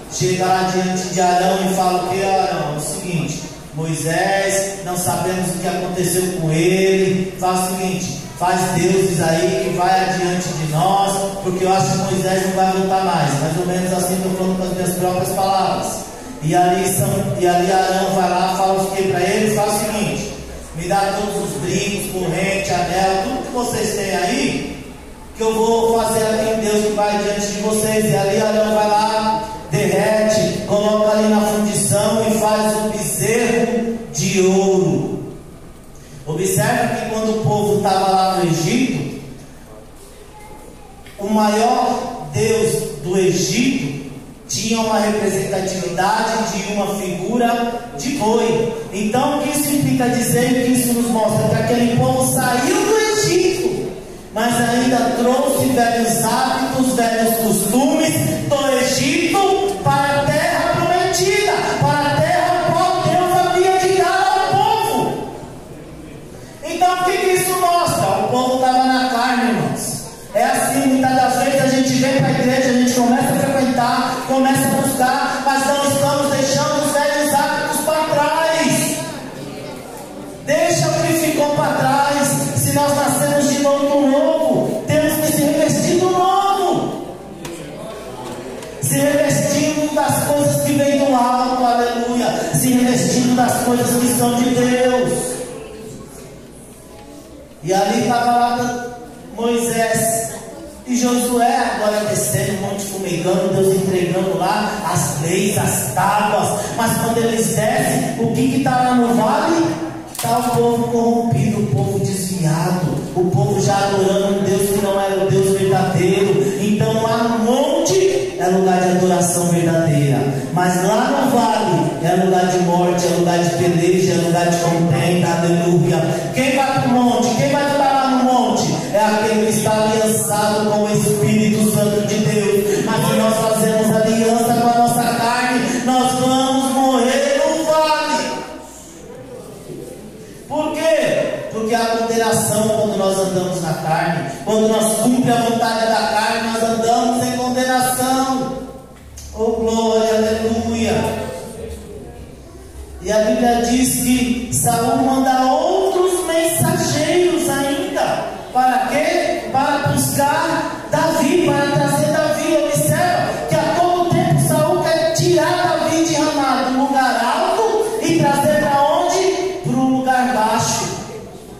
chega lá diante de Arão e fala: o que, Arão? É o seguinte, Moisés, não sabemos o que aconteceu com ele. Faz o seguinte, faz deuses aí que vai adiante de nós, porque eu acho que Moisés não vai voltar mais. Mais ou menos assim estou falando com as minhas próprias palavras. E ali Arão vai lá, fala o que para ele? Faz o seguinte: me dá todos os brincos, corrente, anel, tudo que vocês têm aí, que eu vou fazer aqui em Deus que vai diante de vocês. E ali Arão vai lá, derrete, coloca ali na fundição e faz um bezerro de ouro. Observa que quando o povo estava lá no Egito, o maior Deus do Egito tinha uma representatividade de uma figura de boi. Então o que isso implica dizer, o que isso nos mostra? Que aquele povo saiu do Egito, mas ainda trouxe velhos hábitos, velhos costumes do Egito para a terra prometida, para a terra a qual Deus havia de dar ao povo. Então o que isso mostra? O povo estava na carne, irmãos. É assim, muitas das vezes a gente vem para a igreja, a gente começa a frequentar, começa a buscar, mas não estamos deixando os velhos hábitos para trás. Deixa o que ficou para trás. Se nós nascemos de novo do novo, temos que se revestir do novo, se revestindo das coisas que vêm do alto, aleluia, se revestindo das coisas que são de Deus. E ali estava lá Moisés e Josué, agora descendo o monte fumegando, Deus entregando lá as leis, as tábuas. Mas quando eles descem, o que está lá no vale? Está o povo corrompido, o povo desviado, o povo já adorando um Deus que não era o Deus verdadeiro. Então lá no monte é lugar de adoração verdadeira, mas lá no vale é lugar de morte, é lugar de peleja, é lugar de contenda. Aleluia. Quem vai para o monte? Quem vai estar lá no monte? É aquele que está aliançado com o Espírito Santo de Deus. Mas se nós fazemos aliança com a nossa carne, nós vamos morrer no vale. Por quê? Porque a condenação, quando nós andamos na carne, quando nós cumprimos a vontade da carne, nós andamos em condenação. Oh glória, aleluia. E a Bíblia diz que Saul manda outros mensageiros ainda. Para quê? Para buscar Davi, para trazer Davi. Observa que a todo tempo Saul quer tirar Davi de Ramá do lugar alto e trazer para onde? Para um lugar baixo.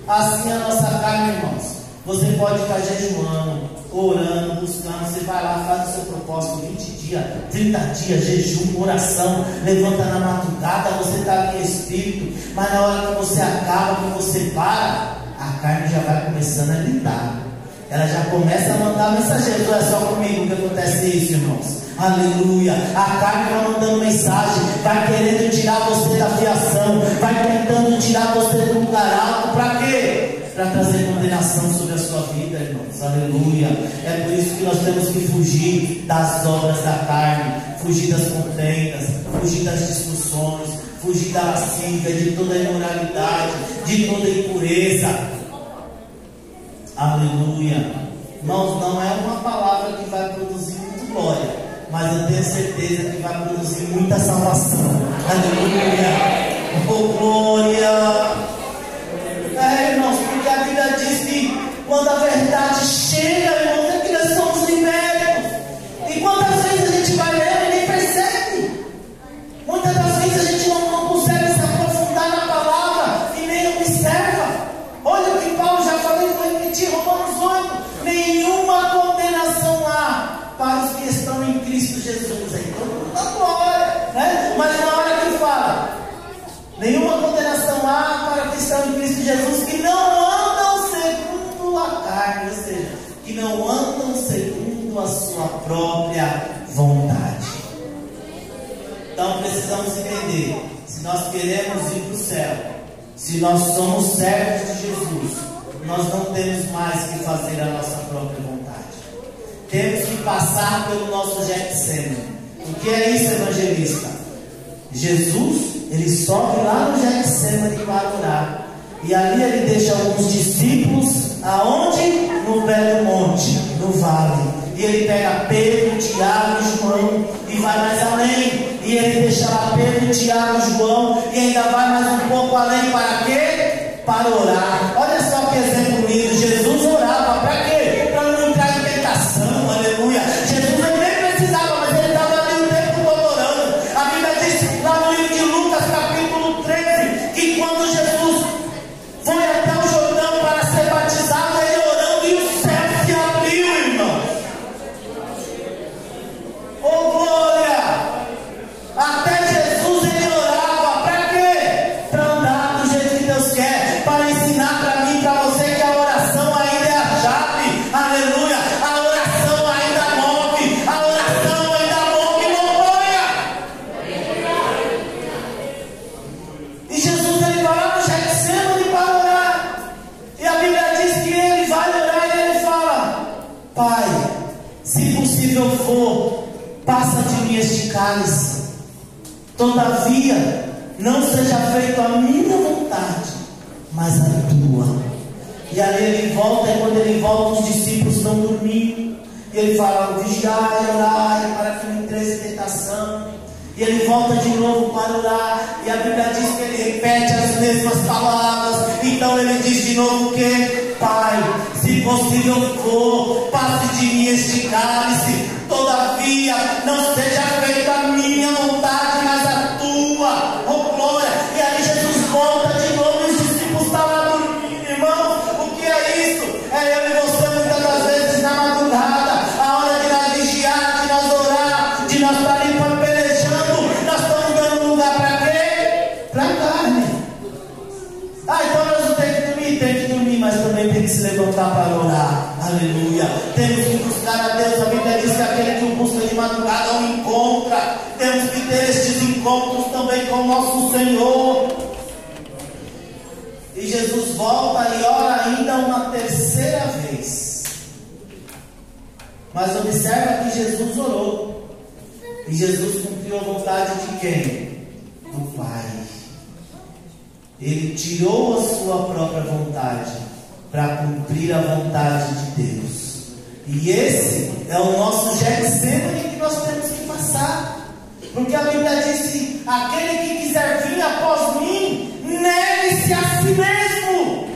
Assim é a nossa carne, irmãos. Você pode estar jejuando, orando, buscando. Você vai lá, faz o seu propósito, 20 dias, 30 dias, jejum, oração, levanta na madrugada, você está em espírito. Mas na hora que você acaba, que você para, a carne já vai começando a gritar. Ela já começa a mandar mensageiros. Não é só comigo que acontece isso, irmãos. Aleluia. A carne vai mandando mensagem, vai querendo tirar você da fiação, vai tentando tirar você do lugar alto. Para quê? Para trazer condenação sobre a sua vida, irmãos. Aleluia. É por isso que nós temos que fugir das obras da carne, fugir das contendas, fugir das discussões, fugir da lascívia, de toda a imoralidade, de toda a impureza. Aleluia. Irmãos, não é uma palavra que vai produzir muito glória, mas eu tenho certeza que vai produzir muita salvação. Aleluia. Oh glória. Irmãos, porque a Bíblia diz que quando a verdade chega, irmãos, é que nós somos libertos. E quantas vezes a gente vai ler e nem percebe? Muitas das vezes a gente não consegue se aprofundar na palavra e nem observa. Olha o que Paulo já falou, vou repetir, Romanos 8: nenhuma condenação há sua própria vontade. Então precisamos entender, se nós queremos ir para o céu, se nós somos servos de Jesus, nós não temos mais que fazer a nossa própria vontade. Temos que passar pelo nosso Getsemane. O que é isso, evangelista? Jesus, ele sobe lá no Getsemane para orar. E ali ele deixa alguns discípulos, aonde? No pé do monte, no vale. E ele pega Pedro, Tiago e João e vai mais além. E ele deixa lá Pedro, Tiago e João e ainda vai mais um pouco além. Para quê? Para orar. Olha só que exemplo lindo. Jesus orava para quê? Para não entrar em tentação. Aleluia. Jesus nem precisava, mas ele estava ali o tempo todo orando. A Bíblia diz lá no livro de Lucas, capítulo 13, que quando Jesus foi até o Jordão para ser batizado, ele orando e o céu se abriu, irmão. Oh glória! Até Jesus ele orava, para quê? Para andar do jeito que Deus quer, para ensinar para mim e para você que a oração ainda é a chave, aleluia. A oração ainda move, a oração ainda move montanha. E Jesus ele vai lá no Getsemane para orar, e a Bíblia diz que ele vai orar e ele fala: Pai, se possível for, passa de mim este cálice. Todavia, não seja feita a minha vontade, mas a tua. E aí ele volta, e quando ele volta, os discípulos estão dormindo. E ele fala: vigiai, orai, para que não entreis em tentação. E ele volta de novo para orar. E a Bíblia diz que ele repete as mesmas palavras. Então ele diz de novo que: Pai, se possível for, passe de mim este cálice. Todavia, não seja feita a minha vontade, mas a tua. Oh glória! E aí Jesus volta de novo e os discípulos estão lá dormindo. Irmão, o que é isso? É eu e você muitas das vezes na madrugada, a hora de nós vigiar, de nós orar, de nós estar ali pelejando. Nós estamos dando lugar para quê? Para a carne. Então nós não temos que dormir? Tem que dormir, mas também tem que se levantar para orar. Aleluia. Temos que buscar a Deus. A Bíblia diz que aquele que o busca de madrugada o encontra. Temos que ter estes encontros também com o nosso Senhor. E Jesus volta e ora ainda uma terceira vez. Mas observa que Jesus orou. E Jesus cumpriu a vontade de quem? Do Pai. Ele tirou a sua própria vontade para cumprir a vontade de Deus. E esse é o nosso Getsemane que nós temos que passar. Porque a Bíblia diz: aquele que quiser vir após mim, negue-se a si mesmo.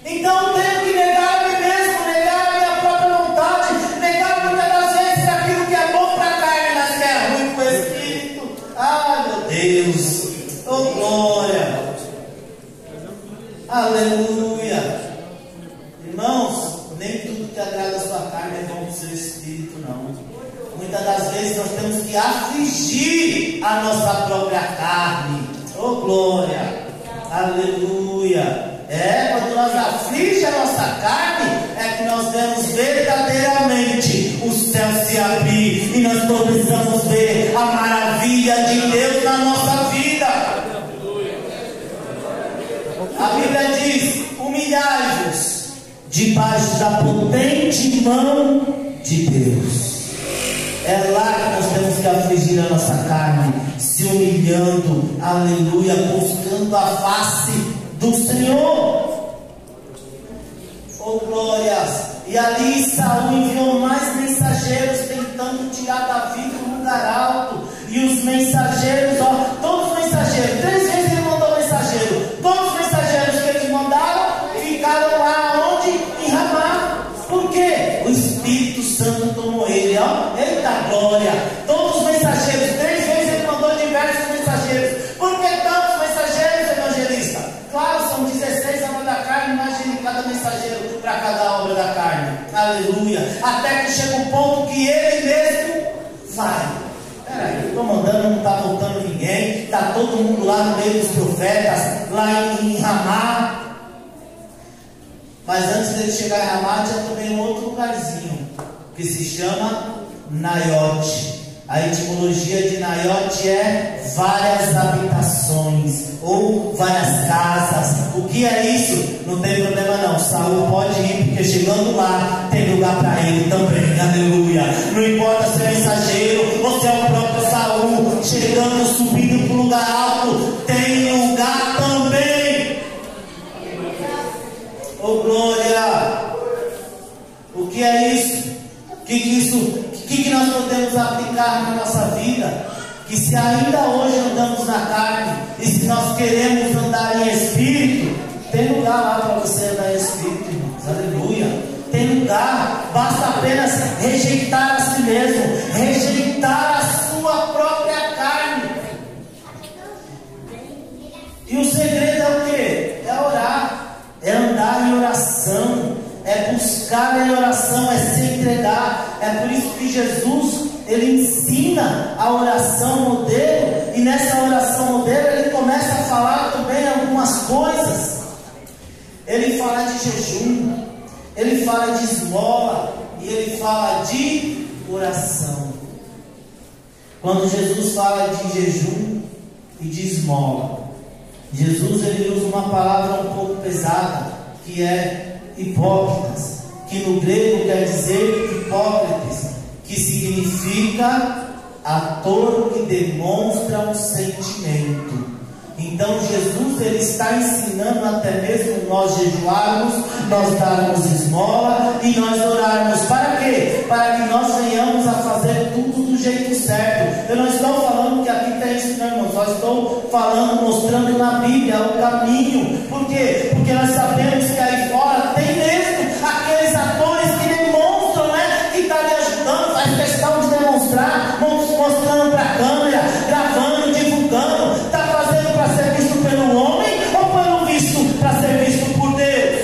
Então eu tenho que negar a mim mesmo, negar a minha própria vontade, negar muitas das vezes aquilo que é bom para a carne, mas que é ruim para o Espírito. Ah, meu Deus! Oh glória! Aleluia! Irmãos, nem tudo que agrada a sua carne é bom para o seu espírito, não. Muitas das vezes nós temos que afligir a nossa própria carne. Oh glória! Aleluia! Quando nós afligimos a nossa carne, é que nós vemos verdadeiramente o céu se abrir. E nós precisamos ver a maravilha de Deus na nossa vida. A Bíblia diz: humilhai-vos debaixo da potente mão de Deus. É lá que nós temos que afligir a nossa carne, se humilhando, aleluia, buscando a face do Senhor. Oh glórias! E ali Saul enviou mais mensageiros tentando tirar Davi do lugar alto. E os mensageiros, todos os mensageiros, 3 vezes ele mandou mensageiro. Todos os mensageiros que eles mandaram ficaram lá onde? Em Ramá. Por quê? O Espírito Santo tomou ele, eita glória! Todos os mensageiros, 3 vezes ele mandou diversos mensageiros. Por que tantos mensageiros, evangelista? Claro, são 16 obras da carne, imagine cada mensageiro para cada obra da carne. Aleluia! Até que chega um ponto que ele mesmo vai. Peraí, eu estou mandando, não está voltando ninguém. Está todo mundo lá no meio dos profetas, lá em Ramá. Mas antes dele chegar em Ramá, tinha também um outro lugarzinho, que se chama Naiote. A etimologia de Naiote é várias habitações ou várias casas. O que é isso? Não tem problema não. Saul pode ir, porque chegando lá tem lugar para ele também. Aleluia. Não importa se é mensageiro ou se é o próprio Saul, chegando, subindo para o lugar alto, tem lugar também. Oh glória! O que é isso? O que nós podemos aplicar na nossa vida? Que se ainda hoje andamos na carne, e se nós queremos andar em espírito, tem lugar lá para você andar em espírito, irmãos. Aleluia. Tem lugar. Basta apenas rejeitar a si mesmo, rejeitar a sua própria carne. E o segredo é o quê? É orar, é andar em oração, é buscar em oração, é se entregar. É por isso que Jesus, ele ensina a oração modelo, e nessa oração modelo ele começa a falar também algumas coisas. Ele fala de jejum, ele fala de esmola, e ele fala de oração. Quando Jesus fala de jejum e de esmola, Jesus ele usa uma palavra um pouco pesada, que é hipócritas, que no grego quer dizer hipócritas, que significa ator que demonstra um sentimento. Então Jesus ele está ensinando até mesmo nós jejuarmos, nós darmos esmola e nós orarmos. Para quê? Para que nós venhamos a fazer tudo do jeito certo. Eu não estou falando que aqui tem isso, não, irmãos. Só estou falando, mostrando na Bíblia o caminho. Por quê? Porque nós sabemos que aí fora tem mesmo aqueles atores que demonstram, né? Que está lhe ajudando, faz questão de demonstrar, mostrando para a câmera, gravando, divulgando. Está fazendo para ser visto pelo homem ou pelo visto para ser visto por Deus?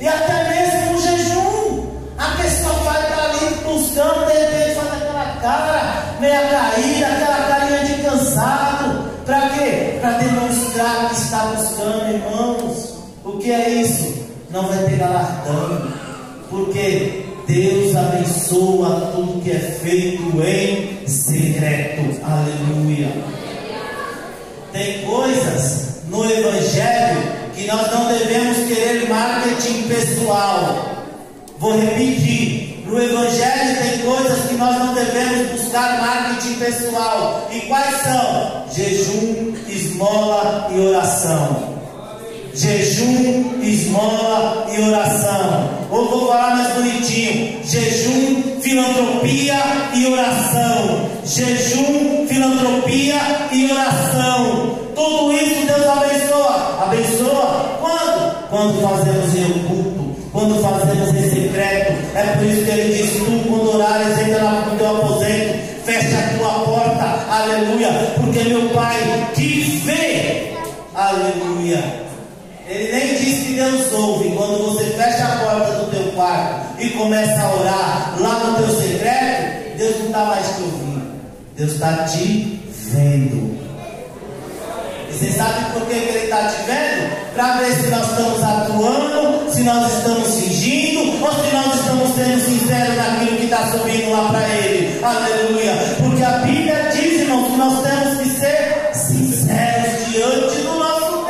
E até mesmo no jejum, a pessoa vai estar ali buscando, de repente faz aquela cara meia caída, aquela carinha de cansado. Para quê? Para demonstrar que está buscando, irmãos. O que é isso? Não vai ter galardão, porque Deus abençoa tudo que é feito em secreto. Aleluia. Tem coisas no Evangelho que nós não devemos querer marketing pessoal. Vou repetir. No Evangelho tem coisas que nós não devemos buscar marketing pessoal. E quais são? Jejum, esmola e oração. Jejum, esmola e oração. Ou vou falar mais bonitinho: jejum, filantropia e oração. Jejum, filantropia e oração. Tudo isso Deus abençoa. Abençoa quando? Quando fazemos em oculto, quando fazemos em secreto. É por isso que ele diz: tu quando orares, entra lá no teu aposento, fecha a tua porta. Aleluia. Porque meu Pai que vê. Aleluia. Ele nem diz que Deus ouve. Quando você fecha a porta do teu quarto e começa a orar lá no teu secreto, Deus não está mais te ouvindo, Deus está te vendo. E você sabe por que Ele está te vendo? Para ver se nós estamos atuando, se nós estamos fingindo, ou se nós estamos sendo sinceros naquilo que está subindo lá para Ele. Aleluia. Porque a Bíblia diz, irmão, que nós temos que ser sinceros diante do nosso Deus.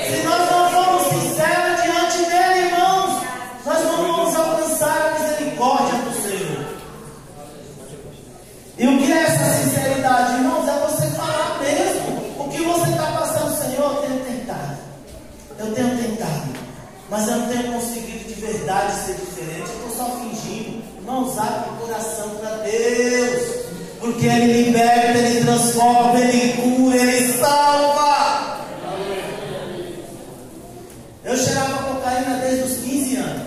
Se nós não formos sinceros diante dele, irmãos, nós não vamos alcançar a misericórdia do Senhor. E o que é essa sinceridade, irmãos? É você falar mesmo o que você está passando. Senhor, eu tenho tentado, mas eu não tenho conseguido de verdade ser diferente. Eu estou só fingindo. Irmãos, abre o coração para Deus, porque Ele liberta, Ele transforma, Ele cura, Ele salva. Eu cheirava cocaína desde os 15 anos.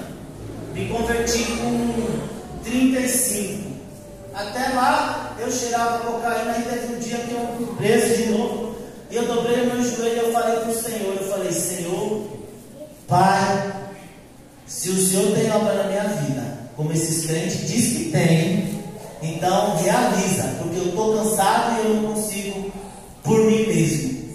Me converti com 35. Até lá eu cheirava cocaína. E teve um dia que eu fui preso de novo. E eu dobrei o meu joelho e eu falei para o Senhor. Eu falei: Senhor, Pai, se o Senhor tem obra na minha vida, como esses crentes dizem que tem, então realiza. Porque eu estou cansado e eu não consigo por mim mesmo.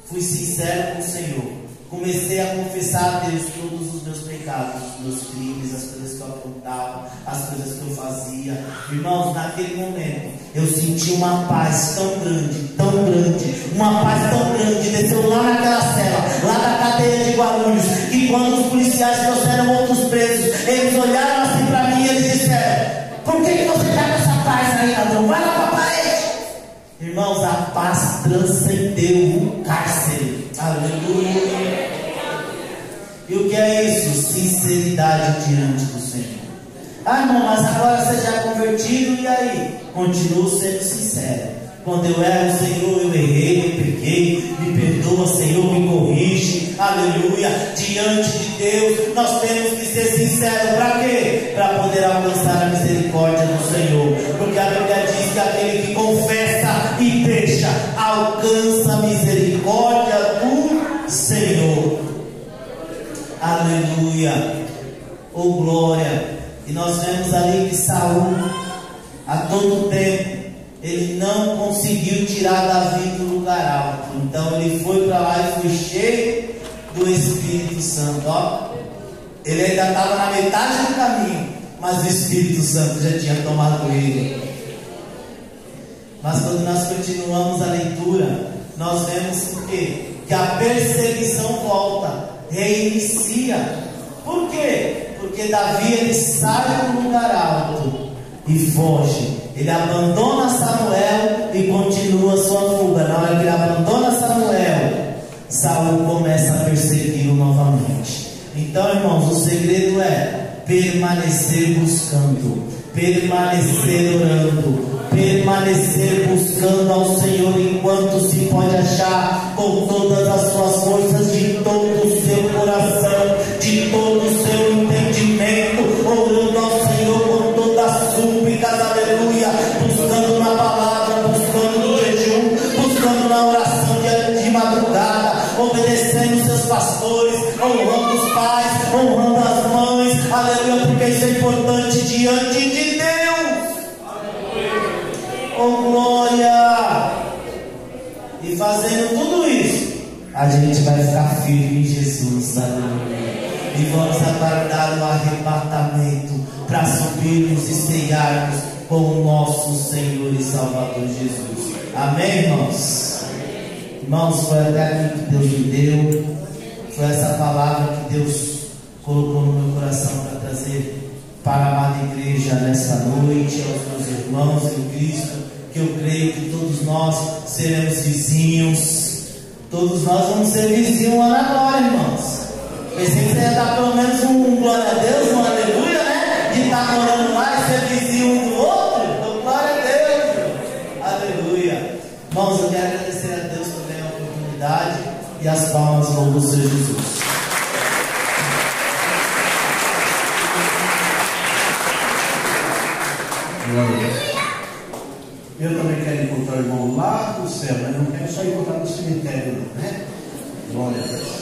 Fui sincero com o Senhor. comecei a confessar a Deus todos os meus pecados, os meus crimes, as coisas que eu aprontava, as coisas que eu fazia. Irmãos, naquele momento eu senti uma paz tão grande, uma paz tão grande, desceu lá naquela cela, lá da cadeia de Guarulhos, que quando os policiais trouxeram outros presos, eles olharam assim para mim e eles disseram: por que você está com essa paz aí, ladrão? Vai lá para a parede. Irmãos, a paz transcendeu o cárcere. Aleluia. E o que é isso? Sinceridade diante do Senhor. Ah, irmão, mas agora você já é convertido, e aí? Continuo sendo sincero. Quando eu erro, Senhor, eu errei, eu pequei, me perdoa, Senhor, me corrige, aleluia. Diante de Deus, nós temos que ser sinceros. Para quê? Para poder alcançar a misericórdia do Senhor. Porque a Bíblia diz que aquele que confessa e deixa, alcança a misericórdia do Senhor. Aleluia. Oh glória. E nós vemos ali que Saul, a todo tempo, ele não conseguiu tirar Davi do lugar alto. Então ele foi para lá e foi cheio do Espírito Santo. Ó, ele ainda estava na metade do caminho, mas o Espírito Santo já tinha tomado ele. Mas quando nós continuamos a leitura, nós vemos que a perseguição volta, reinicia. Por quê? Porque Davi, ele sai do lugar alto e foge. Ele abandona Samuel e continua sua fuga. Na hora que ele abandona Samuel, Saul começa a persegui-lo novamente. Então, irmãos, o segredo é permanecer buscando, permanecer orando, permanecer buscando ao Senhor enquanto se pode achar, com todas as suas forças, de todo o seu coração, de todo o seu entendimento, orando ao Senhor com todas as súplicas, aleluia, buscando na palavra, buscando no jejum, buscando na oração de madrugada, obedecendo seus pastores, honrando os pais, honrando as mães, aleluia, porque isso é importante diante de Deus. Oh glória! E fazendo tudo isso, a gente vai ficar firme em Jesus, aleluia. E vamos aguardar o arrebatamento para subirmos e ceiarmos com o nosso Senhor e Salvador Jesus. Amém, irmãos? Irmãos, foi até aqui que Deus me deu. Foi essa palavra que Deus colocou no meu coração para trazer para a amada igreja nessa noite, aos meus irmãos em Cristo, que eu creio que todos nós seremos vizinhos. Todos nós vamos ser vizinhos lá na glória, irmãos. Pensei que você ia dar pelo menos um glória a Deus, um aleluia, né? De estar morando lá e ser vizinho um do outro. Então, glória a Deus. Aleluia. Irmãos, eu quero agradecer a Deus também a oportunidade e as palmas louvam o Senhor Jesus.
Glória a Deus. Eu também quero encontrar o irmão lá no céu, mas não quero só encontrar no cemitério, não, né? Glória a Deus.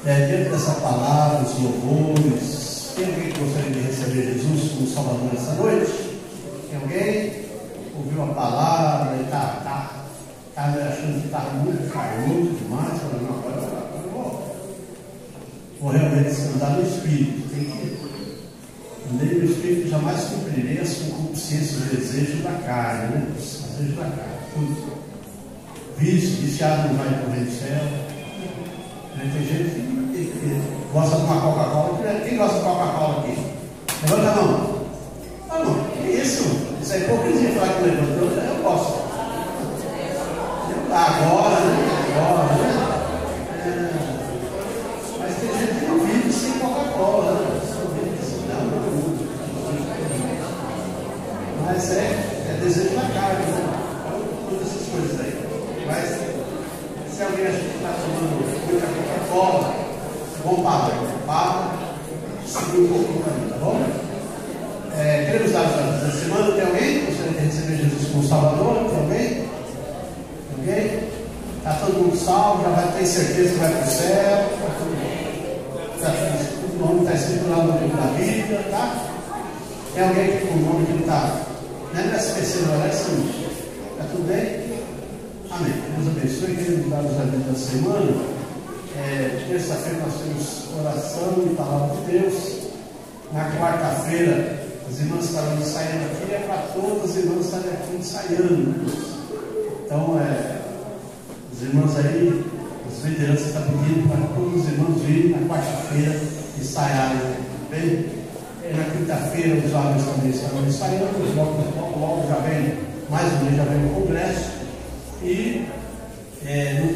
Diante dessa palavra, os louvores, tem alguém que gostaria de receber Jesus como Salvador essa noite? Tem alguém? Ouviu a palavra e está achando que está muito carnudo demais? Fala, não, agora eu vou realmente andar no Espírito. Tem que andei no Espírito, jamais cumprirei as concupiscências e desejos da carne, né? Os desejos da carne, tudo. Viciado não vai correr do céu. Tem gente que gosta de uma Coca-Cola. Quem gosta de Coca-Cola aqui? Levanta a mão. Ah, não, que isso? Isso é hipocrisia falar que levantou. Eu gosto. Agora, né? Mas tem gente que não vive sem Coca-Cola, né? Mas é desejo da carne, né? Todas essas coisas aí. Mas se alguém acha que está tomando muita Coca-Cola, vamos para, seguir um pouquinho para mim, tá bom? Queremos dar os dados da semana. Tem alguém que gostaria de receber Jesus como Salvador? Tem alguém? Está todo mundo salvo, já vai ter certeza que vai para o céu. O nome está escrito lá no livro da Bíblia, tá? Tem alguém com o nome que não está, não é no SPC, não é assim? Está tudo bem? Amém. Deus abençoe. Queremos dar os dados da semana. Terça-feira nós temos oração e palavra de Deus. Na quarta-feira, as irmãs estarão ensaiando aqui, é para todas as irmãs estarem aqui ensaiando. Então, os irmãos aí, as lideranças estão pedindo para todos os irmãos virem na quarta-feira ensaiarem. Bem, na quinta-feira os jovens também estarão ensaiando, logo já vem, mais um mês já vem o congresso. E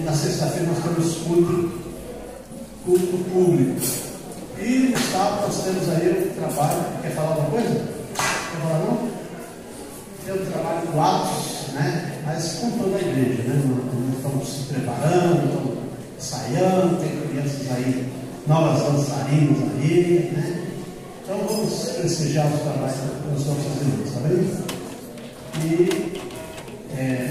na sexta-feira nós temos culto público. E no sábado nós temos aí o trabalho. Quer falar alguma coisa? Quer falar não? Tem o trabalho do Atos, né? Mas com toda a igreja, né? Nós estamos se preparando, estamos ensaiando, tem crianças aí, novas dançarinas aí, né? Então vamos prestigiar os trabalhos dos nossos irmãos, tá bem? E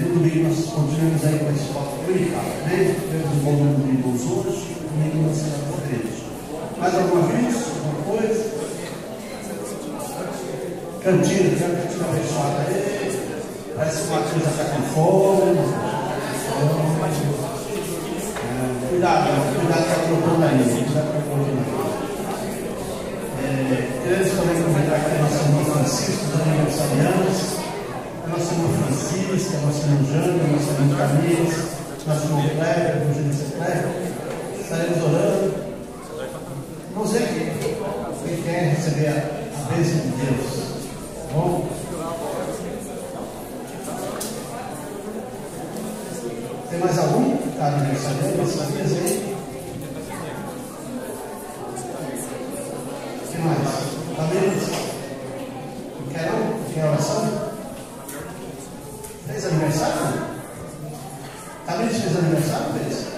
no domingo nós continuamos aí com a escola dominical, né? Temos um bom número de irmãos hoje, domingo nós será por eles. Mais alguma vez? Alguma coisa? Cantina, tem uma cantina abençoada aí. Parece que uma coisa está com fome. Cuidado com a coluna aí. Cuidado com a coluna aí. Queremos também comentar aqui a nossa irmã Francisco, dos aniversarianos, a nossa irmã Francisca, a nossa irmã Jana, a nossa irmã Camila, nosso irmão Cléber, o Eugênio Cléber. Estaremos orando. Não sei quem quer receber a bênção de Deus. Tá bom? Tem mais algum? Está aniversariando essa mesa aí? O que mais? Tamires? Não quer não? Quer oração? Fez aniversário? Tamires fez aniversário? Fez?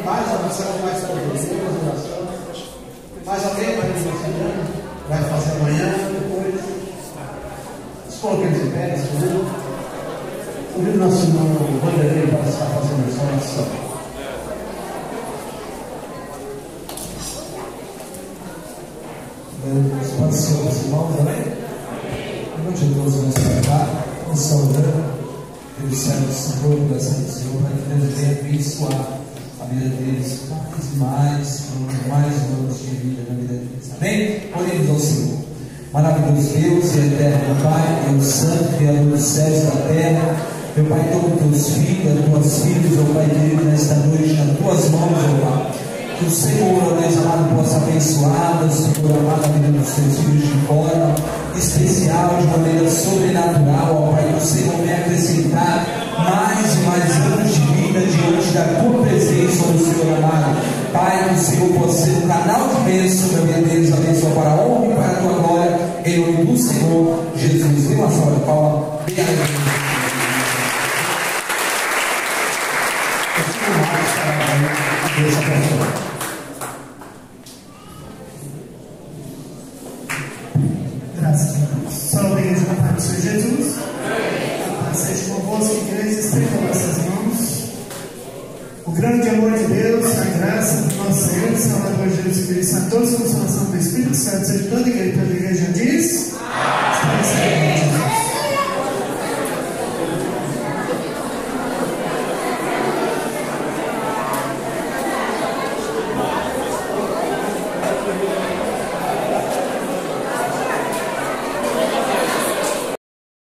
Mais oração, mais oração. Mais alguém vai aniversariando? Vai fazer amanhã, depois. Coloquemos em pé, convido o nosso irmão Vanderlei para estar fazendo essa oração.
Deus abençoe os irmãos, amém? Em nome de Deus, vamos cantar, vamos saudando pelo céu do Senhor, dessa Senhor, para que Deus venha abençoar a vida deles mais anos de vida na vida deles, amém? Oremos ao Senhor. Maravilhoso Deus e eterno Pai, Deus Santo, Criador dos céus e da terra, meu Pai, toma teus filhos, as tuas filhas, meu Pai querido, nesta noite, nas tuas mãos, meu Pai. Que o Senhor, Deus amado, possa abençoar, o Senhor amado, a vida dos teus filhos de forma especial, de maneira sobrenatural, ó Pai, que o Senhor venha acrescentar mais e mais anos de vida diante da tua presença, ó Senhor amado. Pai, que o Senhor possa ser um canal de bênção, meu Deus, abençoa para a honra e para a tua glória, em nome do Senhor Jesus. Tem uma salva de palmas, bem alegre.
Graças a Deus. Salve a igreja da paz do Senhor Jesus. A paz seja convosco, igreja, estendam vossas mãos. O grande amor de Deus, a graça do nosso Senhor e Salvador Jesus Cristo, a toda a consolação do Espírito Santo, seja toda a igreja diz.